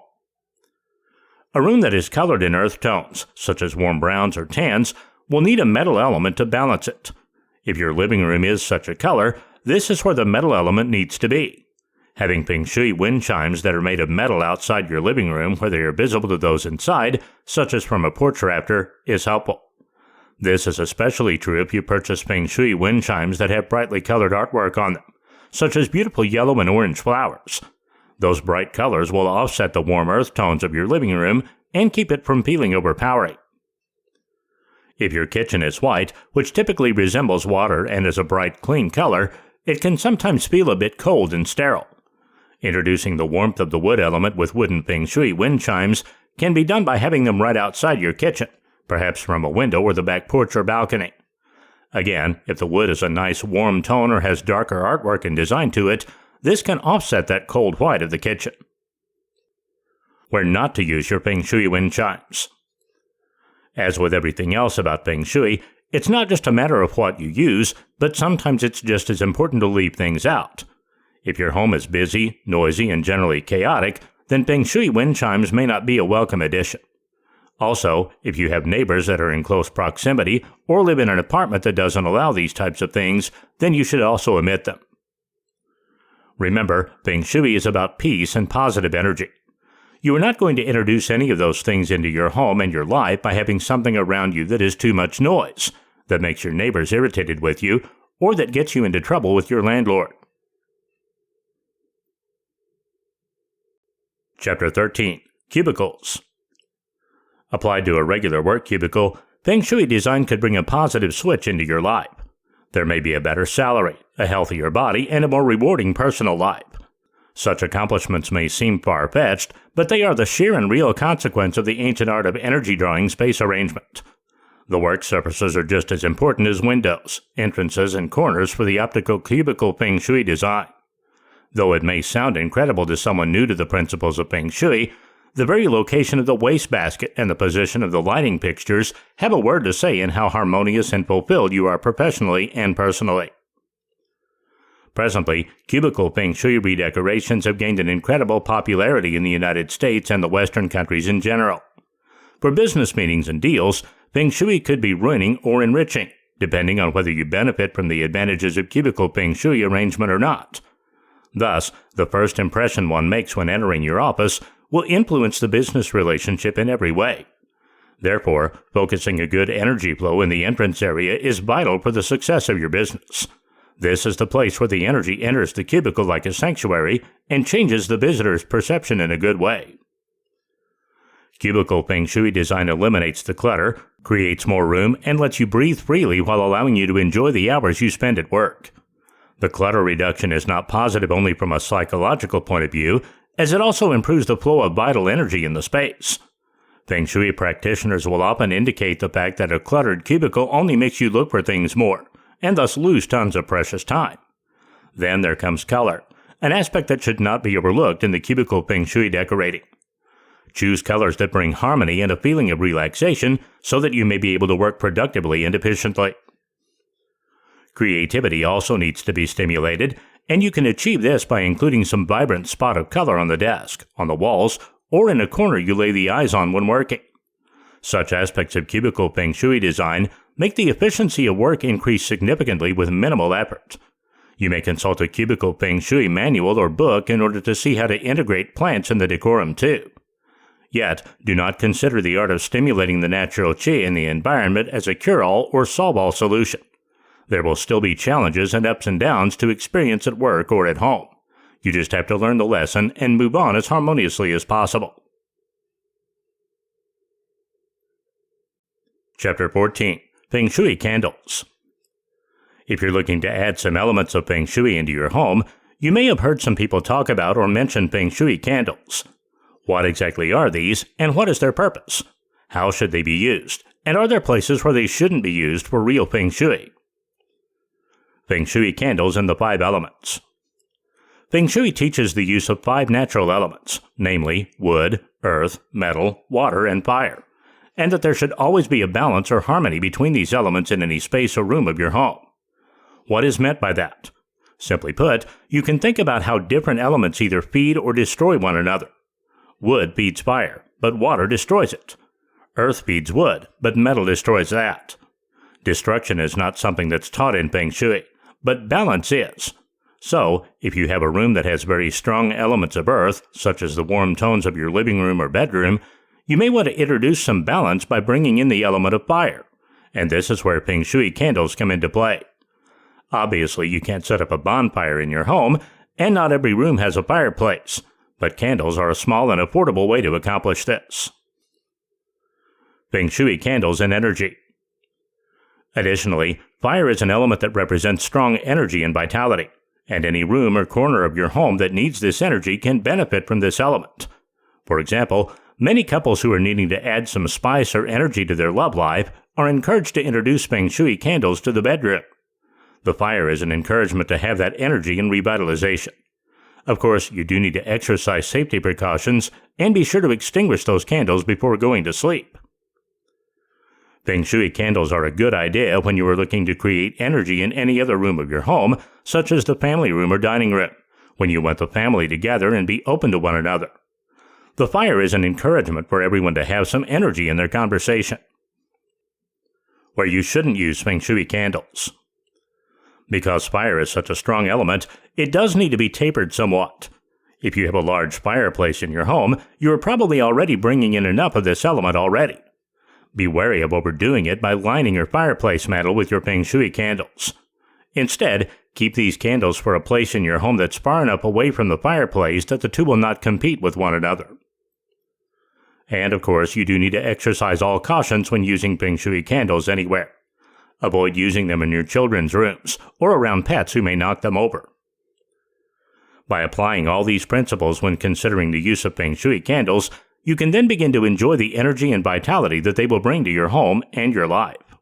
A room that is colored in earth tones, such as warm browns or tans, will need a metal element to balance it. If your living room is such a color, this is where the metal element needs to be. Having Feng Shui wind chimes that are made of metal outside your living room where they are visible to those inside, such as from a porch rafter, is helpful. This is especially true if you purchase Feng Shui wind chimes that have brightly colored artwork on them, such as beautiful yellow and orange flowers. Those bright colors will offset the warm earth tones of your living room and keep it from feeling overpowering. If your kitchen is white, which typically resembles water and is a bright, clean color, it can sometimes feel a bit cold and sterile. Introducing the warmth of the wood element with wooden Feng Shui wind chimes can be done by having them right outside your kitchen, perhaps from a window or the back porch or balcony. Again, if the wood is a nice warm tone or has darker artwork and design to it, this can offset that cold white of the kitchen. Where not to use your Feng Shui wind chimes. As with everything else about Feng Shui, it's not just a matter of what you use, but sometimes it's just as important to leave things out. If your home is busy, noisy, and generally chaotic, then Feng Shui wind chimes may not be a welcome addition. Also, if you have neighbors that are in close proximity or live in an apartment that doesn't allow these types of things, then you should also omit them. Remember, Feng Shui is about peace and positive energy. You are not going to introduce any of those things into your home and your life by having something around you that is too much noise, that makes your neighbors irritated with you, or that gets you into trouble with your landlord. Chapter 13. Cubicles. Applied to a regular work cubicle, Feng Shui design could bring a positive switch into your life. There may be a better salary, a healthier body, and a more rewarding personal life. Such accomplishments may seem far-fetched, but they are the sheer and real consequence of the ancient art of energy-drawing space arrangement. The work surfaces are just as important as windows, entrances, and corners for the optical cubicle Feng Shui design. Though it may sound incredible to someone new to the principles of Feng Shui, the very location of the wastebasket and the position of the lighting fixtures have a word to say in how harmonious and fulfilled you are professionally and personally. Presently, cubicle Feng Shui redecorations have gained an incredible popularity in the United States and the Western countries in general. For business meetings and deals, Feng Shui could be ruining or enriching, depending on whether you benefit from the advantages of cubicle Feng Shui arrangement or not. Thus, the first impression one makes when entering your office will influence the business relationship in every way. Therefore, focusing a good energy flow in the entrance area is vital for the success of your business. This is the place where the energy enters the cubicle like a sanctuary and changes the visitor's perception in a good way. Cubicle Feng Shui design eliminates the clutter, creates more room, and lets you breathe freely while allowing you to enjoy the hours you spend at work. The clutter reduction is not positive only from a psychological point of view, as it also improves the flow of vital energy in the space. Feng Shui practitioners will often indicate the fact that a cluttered cubicle only makes you look for things more, and thus lose tons of precious time. Then there comes color, an aspect that should not be overlooked in the cubicle Feng Shui decorating. Choose colors that bring harmony and a feeling of relaxation so that you may be able to work productively and efficiently. Creativity also needs to be stimulated, and you can achieve this by including some vibrant spot of color on the desk, on the walls, or in a corner you lay the eyes on when working. Such aspects of cubicle Feng Shui design make the efficiency of work increase significantly with minimal effort. You may consult a cubicle Feng Shui manual or book in order to see how to integrate plants in the decorum too. Yet, do not consider the art of stimulating the natural qi in the environment as a cure-all or solve-all solution. There will still be challenges and ups and downs to experience at work or at home. You just have to learn the lesson and move on as harmoniously as possible. Chapter 14. Feng Shui Candles. If you're looking to add some elements of Feng Shui into your home, you may have heard some people talk about or mention Feng Shui candles. What exactly are these, and what is their purpose? How should they be used? And are there places where they shouldn't be used for real Feng Shui? Feng Shui candles and the 5 elements. Feng Shui teaches the use of 5 natural elements, namely wood, earth, metal, water, and fire, and that there should always be a balance or harmony between these elements in any space or room of your home. What is meant by that? Simply put, you can think about how different elements either feed or destroy one another. Wood feeds fire, but water destroys it. Earth feeds wood, but metal destroys that. Destruction is not something that's taught in Feng Shui, but balance is. So, if you have a room that has very strong elements of earth, such as the warm tones of your living room or bedroom, you may want to introduce some balance by bringing in the element of fire, and this is where Feng Shui candles come into play. Obviously, you can't set up a bonfire in your home, and not every room has a fireplace, but candles are a small and affordable way to accomplish this. Feng Shui candles and energy. Additionally, fire is an element that represents strong energy and vitality, and any room or corner of your home that needs this energy can benefit from this element. For example, many couples who are needing to add some spice or energy to their love life are encouraged to introduce Feng Shui candles to the bedroom. The fire is an encouragement to have that energy and revitalization. Of course, you do need to exercise safety precautions and be sure to extinguish those candles before going to sleep. Feng Shui candles are a good idea when you are looking to create energy in any other room of your home, such as the family room or dining room, when you want the family together and be open to one another. The fire is an encouragement for everyone to have some energy in their conversation. Where you shouldn't use Feng Shui candles. Because fire is such a strong element, it does need to be tapered somewhat. If you have a large fireplace in your home, you are probably already bringing in enough of this element already. Be wary of overdoing it by lining your fireplace mantle with your Feng Shui candles. Instead, keep these candles for a place in your home that's far enough away from the fireplace that the two will not compete with one another. And of course, you do need to exercise all cautions when using Feng Shui candles anywhere. Avoid using them in your children's rooms or around pets who may knock them over. By applying all these principles when considering the use of Feng Shui candles, you can then begin to enjoy the energy and vitality that they will bring to your home and your life.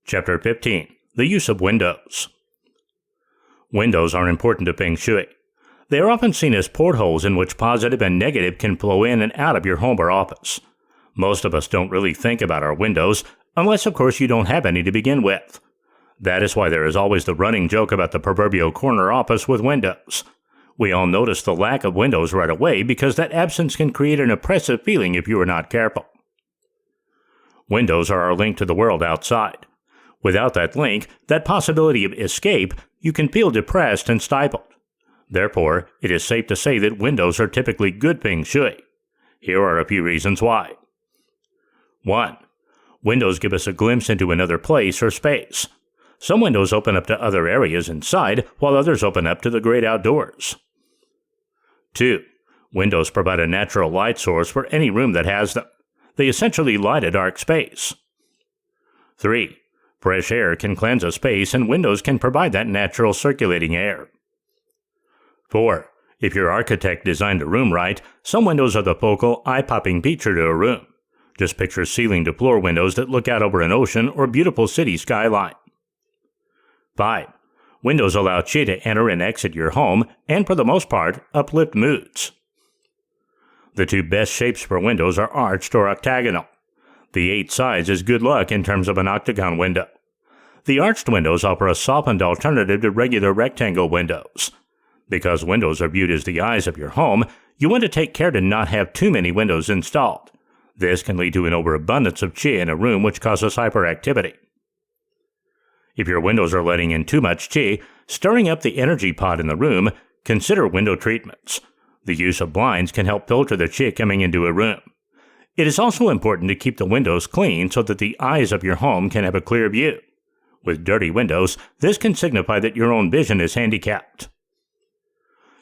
Chapter 15. The use of windows. Windows are important to Feng Shui. They are often seen as portholes in which positive and negative can flow in and out of your home or office. Most of us don't really think about our windows, unless of course you don't have any to begin with. That is why there is always the running joke about the proverbial corner office with windows. We all notice the lack of windows right away because that absence can create an oppressive feeling if you are not careful. Windows are our link to the world outside. Without that link, that possibility of escape, you can feel depressed and stifled. Therefore, it is safe to say that windows are typically good Feng Shui. Here are a few reasons why. 1. Windows give us a glimpse into another place or space. Some windows open up to other areas inside, while others open up to the great outdoors. 2. Windows provide a natural light source for any room that has them. They essentially light a dark space. 3. Fresh air can cleanse a space, and windows can provide that natural circulating air. 4. If your architect designed a room right, some windows are the focal, eye-popping feature to a room. Just picture ceiling-to-floor windows that look out over an ocean or beautiful city skyline. 5. Windows allow Qi to enter and exit your home, and for the most part, uplift moods. The two best shapes for windows are arched or octagonal. The 8 sides is good luck in terms of an octagon window. The arched windows offer a softened alternative to regular rectangle windows. Because windows are viewed as the eyes of your home, you want to take care to not have too many windows installed. This can lead to an overabundance of Qi in a room, which causes hyperactivity. If your windows are letting in too much Qi, stirring up the energy pot in the room, consider window treatments. The use of blinds can help filter the Qi coming into a room. It is also important to keep the windows clean so that the eyes of your home can have a clear view. With dirty windows, this can signify that your own vision is handicapped.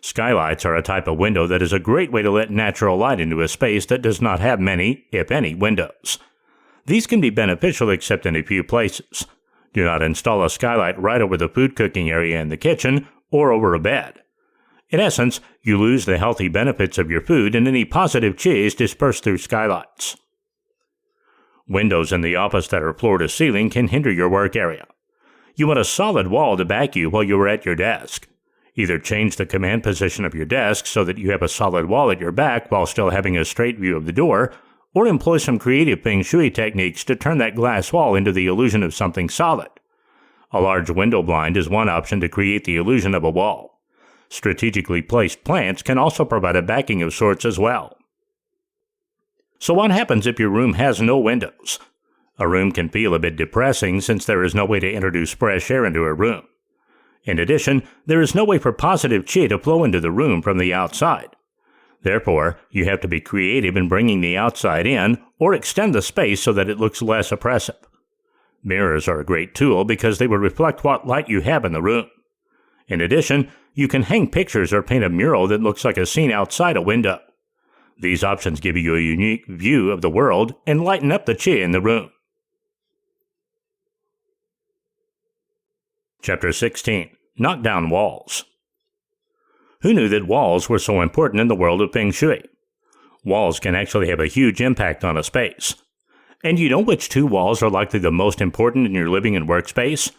Skylights are a type of window that is a great way to let natural light into a space that does not have many, if any, windows. These can be beneficial except in a few places. Do not install a skylight right over the food cooking area in the kitchen or over a bed. In essence, you lose the healthy benefits of your food and any positive Qi is dispersed through skylights. Windows in the office that are floor to ceiling can hinder your work area. You want a solid wall to back you while you are at your desk. Either change the command position of your desk so that you have a solid wall at your back while still having a straight view of the door, or employ some creative Feng Shui techniques to turn that glass wall into the illusion of something solid. A large window blind is one option to create the illusion of a wall. Strategically placed plants can also provide a backing of sorts as well. So what happens if your room has no windows? A room can feel a bit depressing since there is no way to introduce fresh air into a room. In addition, there is no way for positive qi to flow into the room from the outside. Therefore, you have to be creative in bringing the outside in or extend the space so that it looks less oppressive. Mirrors are a great tool because they will reflect what light you have in the room. In addition, you can hang pictures or paint a mural that looks like a scene outside a window. These options give you a unique view of the world and lighten up the qi in the room. Chapter 16. Knock down walls. Who knew that walls were so important in the world of Feng Shui? Walls can actually have a huge impact on a space. And you know which two walls are likely the most important in your living and workspace?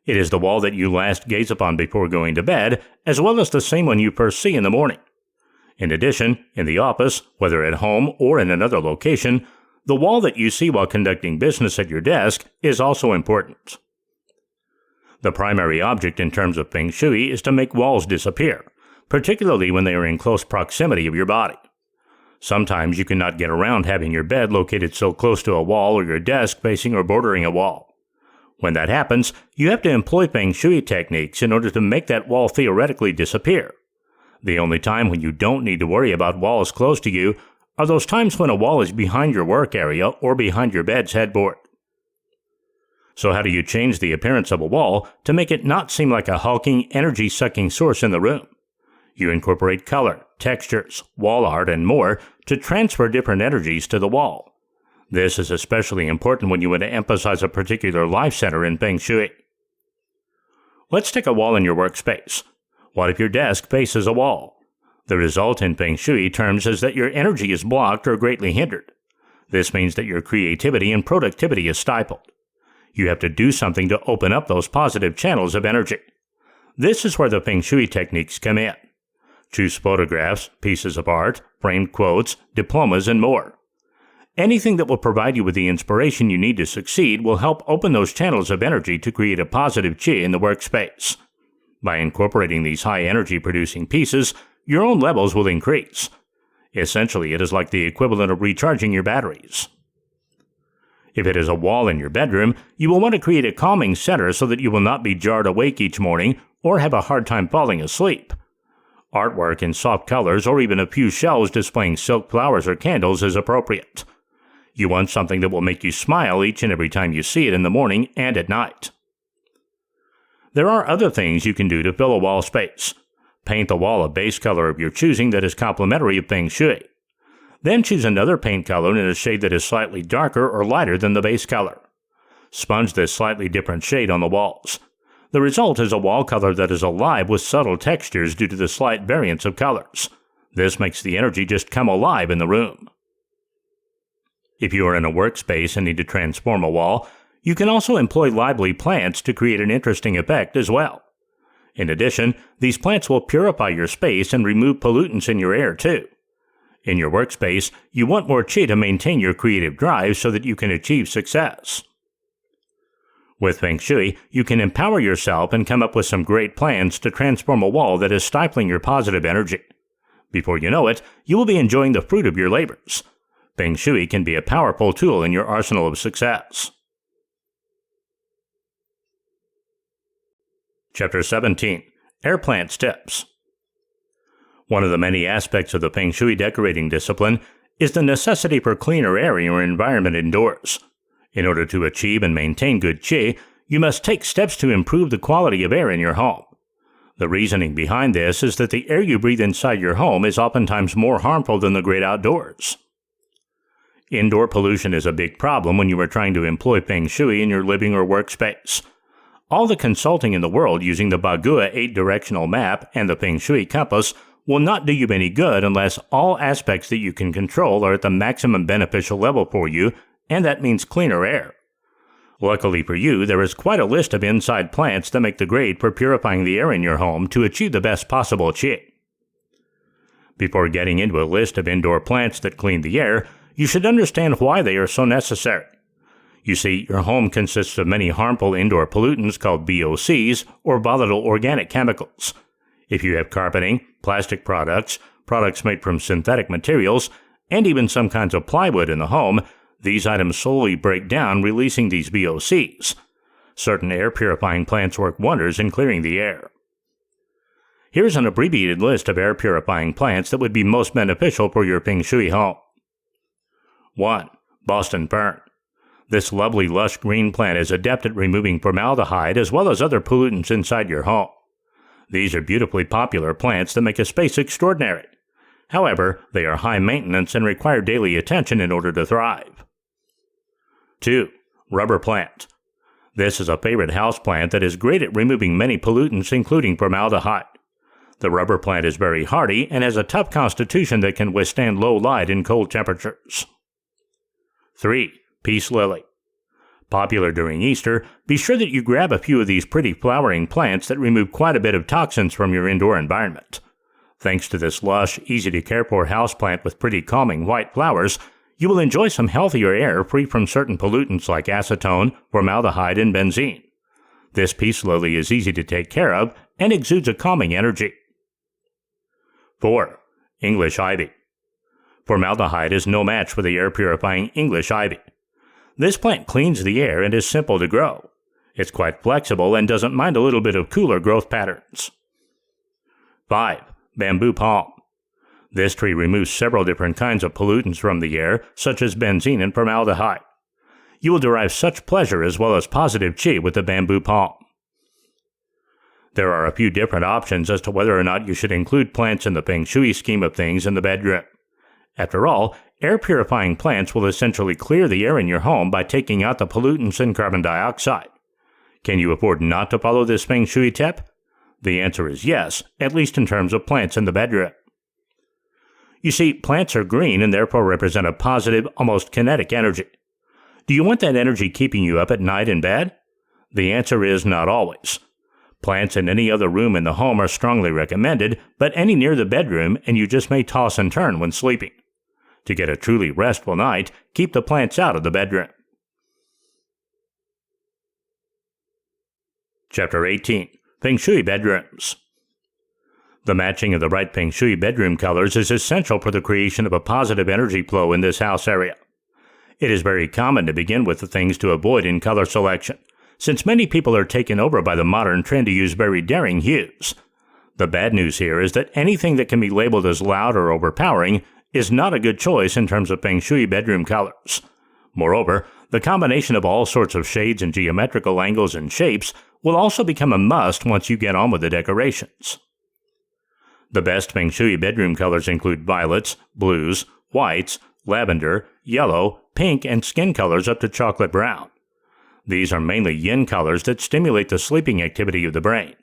It is the wall that you last gaze upon before going to bed, as well as the same one you first see in the morning. In addition, in the office, whether at home or in another location, the wall that you see while conducting business at your desk is also important. The primary object in terms of Feng Shui is to make walls disappear, particularly when they are in close proximity of your body. Sometimes you cannot get around having your bed located so close to a wall or your desk facing or bordering a wall. When that happens, you have to employ Feng Shui techniques in order to make that wall theoretically disappear. The only time when you don't need to worry about walls close to you are those times when a wall is behind your work area or behind your bed's headboard. So how do you change the appearance of a wall to make it not seem like a hulking, energy-sucking source in the room? You incorporate color, textures, wall art, and more to transfer different energies to the wall. This is especially important when you want to emphasize a particular life center in Feng Shui. Let's take a wall in your workspace. What if your desk faces a wall? The result in Feng Shui terms is that your energy is blocked or greatly hindered. This means that your creativity and productivity is stifled. You have to do something to open up those positive channels of energy. This is where the Feng Shui techniques come in. Choose photographs, pieces of art, framed quotes, diplomas, and more. Anything that will provide you with the inspiration you need to succeed will help open those channels of energy to create a positive qi in the workspace. By incorporating these high-energy producing pieces, your own levels will increase. Essentially, it is like the equivalent of recharging your batteries. If it is a wall in your bedroom, you will want to create a calming center so that you will not be jarred awake each morning or have a hard time falling asleep. Artwork in soft colors or even a few shelves displaying silk flowers or candles is appropriate. You want something that will make you smile each and every time you see it in the morning and at night. There are other things you can do to fill a wall space. Paint the wall a base color of your choosing that is complementary of Feng Shui. Then choose another paint color in a shade that is slightly darker or lighter than the base color. Sponge this slightly different shade on the walls. The result is a wall color that is alive with subtle textures due to the slight variance of colors. This makes the energy just come alive in the room. If you are in a workspace and need to transform a wall, you can also employ lively plants to create an interesting effect as well. In addition, these plants will purify your space and remove pollutants in your air too. In your workspace, you want more qi to maintain your creative drive so that you can achieve success. With Feng Shui, you can empower yourself and come up with some great plans to transform a wall that is stifling your positive energy. Before you know it, you will be enjoying the fruit of your labors. Feng Shui can be a powerful tool in your arsenal of success. Chapter 17. Air Plants Tips. One of the many aspects of the Feng Shui decorating discipline is the necessity for cleaner air in your environment indoors. In order to achieve and maintain good qi, you must take steps to improve the quality of air in your home. The reasoning behind this is that the air you breathe inside your home is oftentimes more harmful than the great outdoors. Indoor pollution is a big problem when you are trying to employ Feng Shui in your living or workspace. All the consulting in the world using the Bagua 8-directional map and the Feng Shui compass will not do you any good unless all aspects that you can control are at the maximum beneficial level for you and that means cleaner air. Luckily for you, there is quite a list of inside plants that make the grade for purifying the air in your home to achieve the best possible Qi. Before getting into a list of indoor plants that clean the air, you should understand why they are so necessary. You see, your home consists of many harmful indoor pollutants called VOCs, or volatile organic chemicals. If you have carpeting, plastic products, products made from synthetic materials, and even some kinds of plywood in the home, these items slowly break down, releasing these VOCs. Certain air purifying plants work wonders in clearing the air. Here's an abbreviated list of air purifying plants that would be most beneficial for your Feng Shui home. 1. Boston Fern. This lovely lush green plant is adept at removing formaldehyde as well as other pollutants inside your home. These are beautifully popular plants that make a space extraordinary. However, they are high maintenance and require daily attention in order to thrive. 2. Rubber plant. This is a favorite houseplant that is great at removing many pollutants including formaldehyde. The rubber plant is very hardy and has a tough constitution that can withstand low light and cold temperatures. 3. Peace lily. Popular during Easter, be sure that you grab a few of these pretty flowering plants that remove quite a bit of toxins from your indoor environment. Thanks to this lush, easy-to-care-for houseplant with pretty calming white flowers, you will enjoy some healthier air free from certain pollutants like acetone, formaldehyde, and benzene. This peace lily is easy to take care of and exudes a calming energy. 4. English ivy. Formaldehyde is no match for the air-purifying English ivy. This plant cleans the air and is simple to grow. It's quite flexible and doesn't mind a little bit of cooler growth patterns. 5. Bamboo palm. This tree removes several different kinds of pollutants from the air, such as benzene and formaldehyde. You will derive such pleasure as well as positive Qi with the bamboo palm. There are a few different options as to whether or not you should include plants in the Feng Shui scheme of things in the bedroom. After all, air-purifying plants will essentially clear the air in your home by taking out the pollutants and carbon dioxide. Can you afford not to follow this Feng Shui tip? The answer is yes, at least in terms of plants in the bedroom. You see, plants are green and therefore represent a positive, almost kinetic energy. Do you want that energy keeping you up at night in bed? The answer is not always. Plants in any other room in the home are strongly recommended, but any near the bedroom and you just may toss and turn when sleeping. To get a truly restful night, keep the plants out of the bedroom. Chapter 18. Feng Shui Bedrooms. The matching of the right Feng Shui bedroom colors is essential for the creation of a positive energy flow in this house area. It is very common to begin with the things to avoid in color selection, since many people are taken over by the modern trend to use very daring hues. The bad news here is that anything that can be labeled as loud or overpowering is not a good choice in terms of Feng Shui bedroom colors. Moreover, the combination of all sorts of shades and geometrical angles and shapes will also become a must once you get on with the decorations. The best Feng Shui bedroom colors include violets, blues, whites, lavender, yellow, pink, and skin colors up to chocolate brown. These are mainly yin colors that stimulate the sleeping activity of the brain.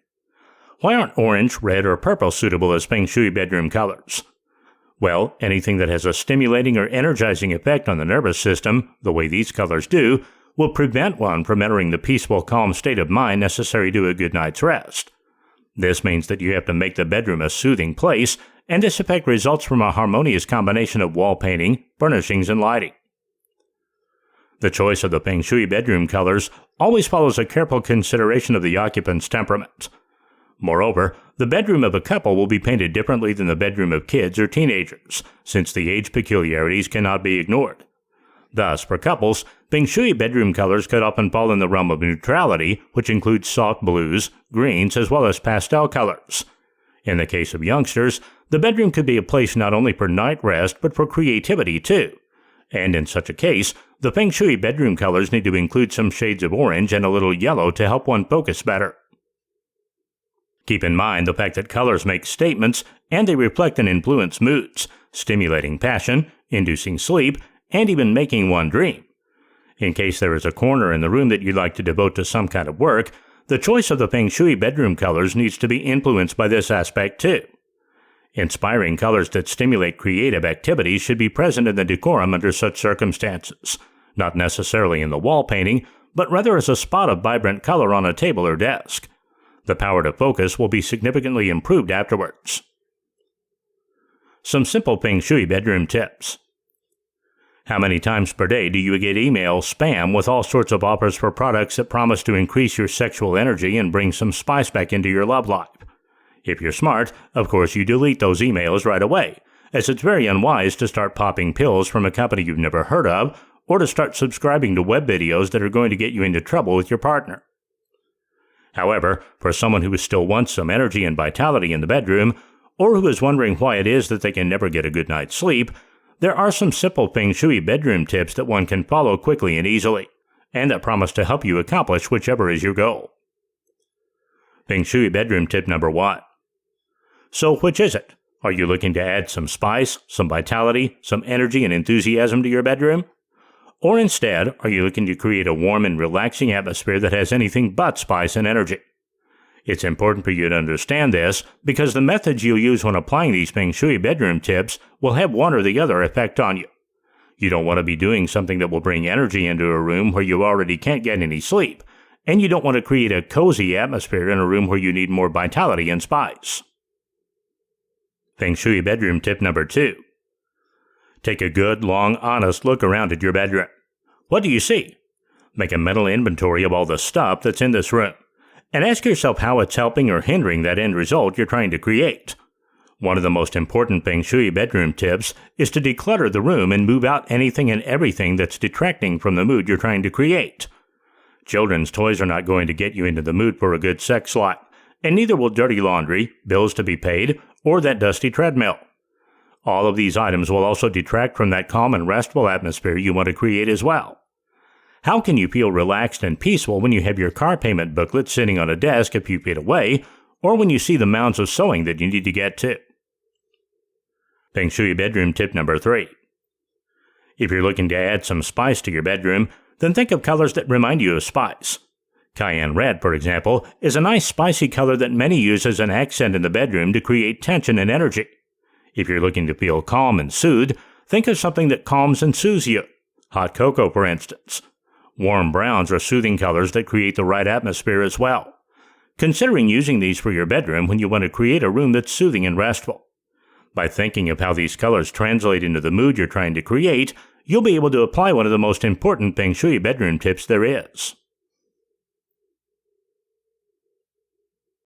Why aren't orange, red, or purple suitable as Feng Shui bedroom colors? Well, anything that has a stimulating or energizing effect on the nervous system, the way these colors do, will prevent one from entering the peaceful, calm state of mind necessary to a good night's rest. This means that you have to make the bedroom a soothing place, and this effect results from a harmonious combination of wall painting, furnishings, and lighting. The choice of the Feng Shui bedroom colors always follows a careful consideration of the occupant's temperament. Moreover, the bedroom of a couple will be painted differently than the bedroom of kids or teenagers, since the age peculiarities cannot be ignored. Thus, for couples, Feng Shui bedroom colors could often fall in the realm of neutrality, which includes soft blues, greens, as well as pastel colors. In the case of youngsters, the bedroom could be a place not only for night rest, but for creativity too. And in such a case, the Feng Shui bedroom colors need to include some shades of orange and a little yellow to help one focus better. Keep in mind the fact that colors make statements, and they reflect and influence moods, stimulating passion, inducing sleep, and even making one dream. In case there is a corner in the room that you'd like to devote to some kind of work, the choice of the Feng Shui bedroom colors needs to be influenced by this aspect too. Inspiring colors that stimulate creative activities should be present in the decorum under such circumstances. not necessarily in the wall painting, but rather as a spot of vibrant color on a table or desk. The power to focus will be significantly improved afterwards. Some simple Feng Shui bedroom tips. How many times per day do you get email spam with all sorts of offers for products that promise to increase your sexual energy and bring some spice back into your love life? If you're smart, of course you delete those emails right away, as it's very unwise to start popping pills from a company you've never heard of, or to start subscribing to web videos that are going to get you into trouble with your partner. However, for someone who still wants some energy and vitality in the bedroom, or who is wondering why it is that they can never get a good night's sleep, there are some simple Feng Shui bedroom tips that one can follow quickly and easily, and that promise to help you accomplish whichever is your goal. Feng Shui bedroom tip number 1. So which is it? Are you looking to add some spice, some vitality, some energy and enthusiasm to your bedroom? Or instead, are you looking to create a warm and relaxing atmosphere that has anything but spice and energy? It's important for you to understand this because the methods you'll use when applying these Feng Shui bedroom tips will have one or the other effect on you. You don't want to be doing something that will bring energy into a room where you already can't get any sleep, and you don't want to create a cozy atmosphere in a room where you need more vitality and spice. Feng Shui bedroom tip number 2. Take a good, long, honest look around at your bedroom. What do you see? Make a mental inventory of all the stuff that's in this room, and ask yourself how it's helping or hindering that end result you're trying to create. One of the most important Feng Shui bedroom tips is to declutter the room and move out anything and everything that's detracting from the mood you're trying to create. Children's toys are not going to get you into the mood for a good sex life, and neither will dirty laundry, bills to be paid, or that dusty treadmill. All of these items will also detract from that calm and restful atmosphere you want to create as well. How can you feel relaxed and peaceful when you have your car payment booklet sitting on a desk a few feet away, or when you see the mounds of sewing that you need to get to? Feng Shui bedroom tip number 3. If you're looking to add some spice to your bedroom, then think of colors that remind you of spice. Cayenne red, for example, is a nice spicy color that many use as an accent in the bedroom to create tension and energy. If you're looking to feel calm and soothed, think of something that calms and soothes you. Hot cocoa, for instance. Warm browns are soothing colors that create the right atmosphere as well. Considering using these for your bedroom when you want to create a room that's soothing and restful. By thinking of how these colors translate into the mood you're trying to create, you'll be able to apply one of the most important Feng Shui bedroom tips there is.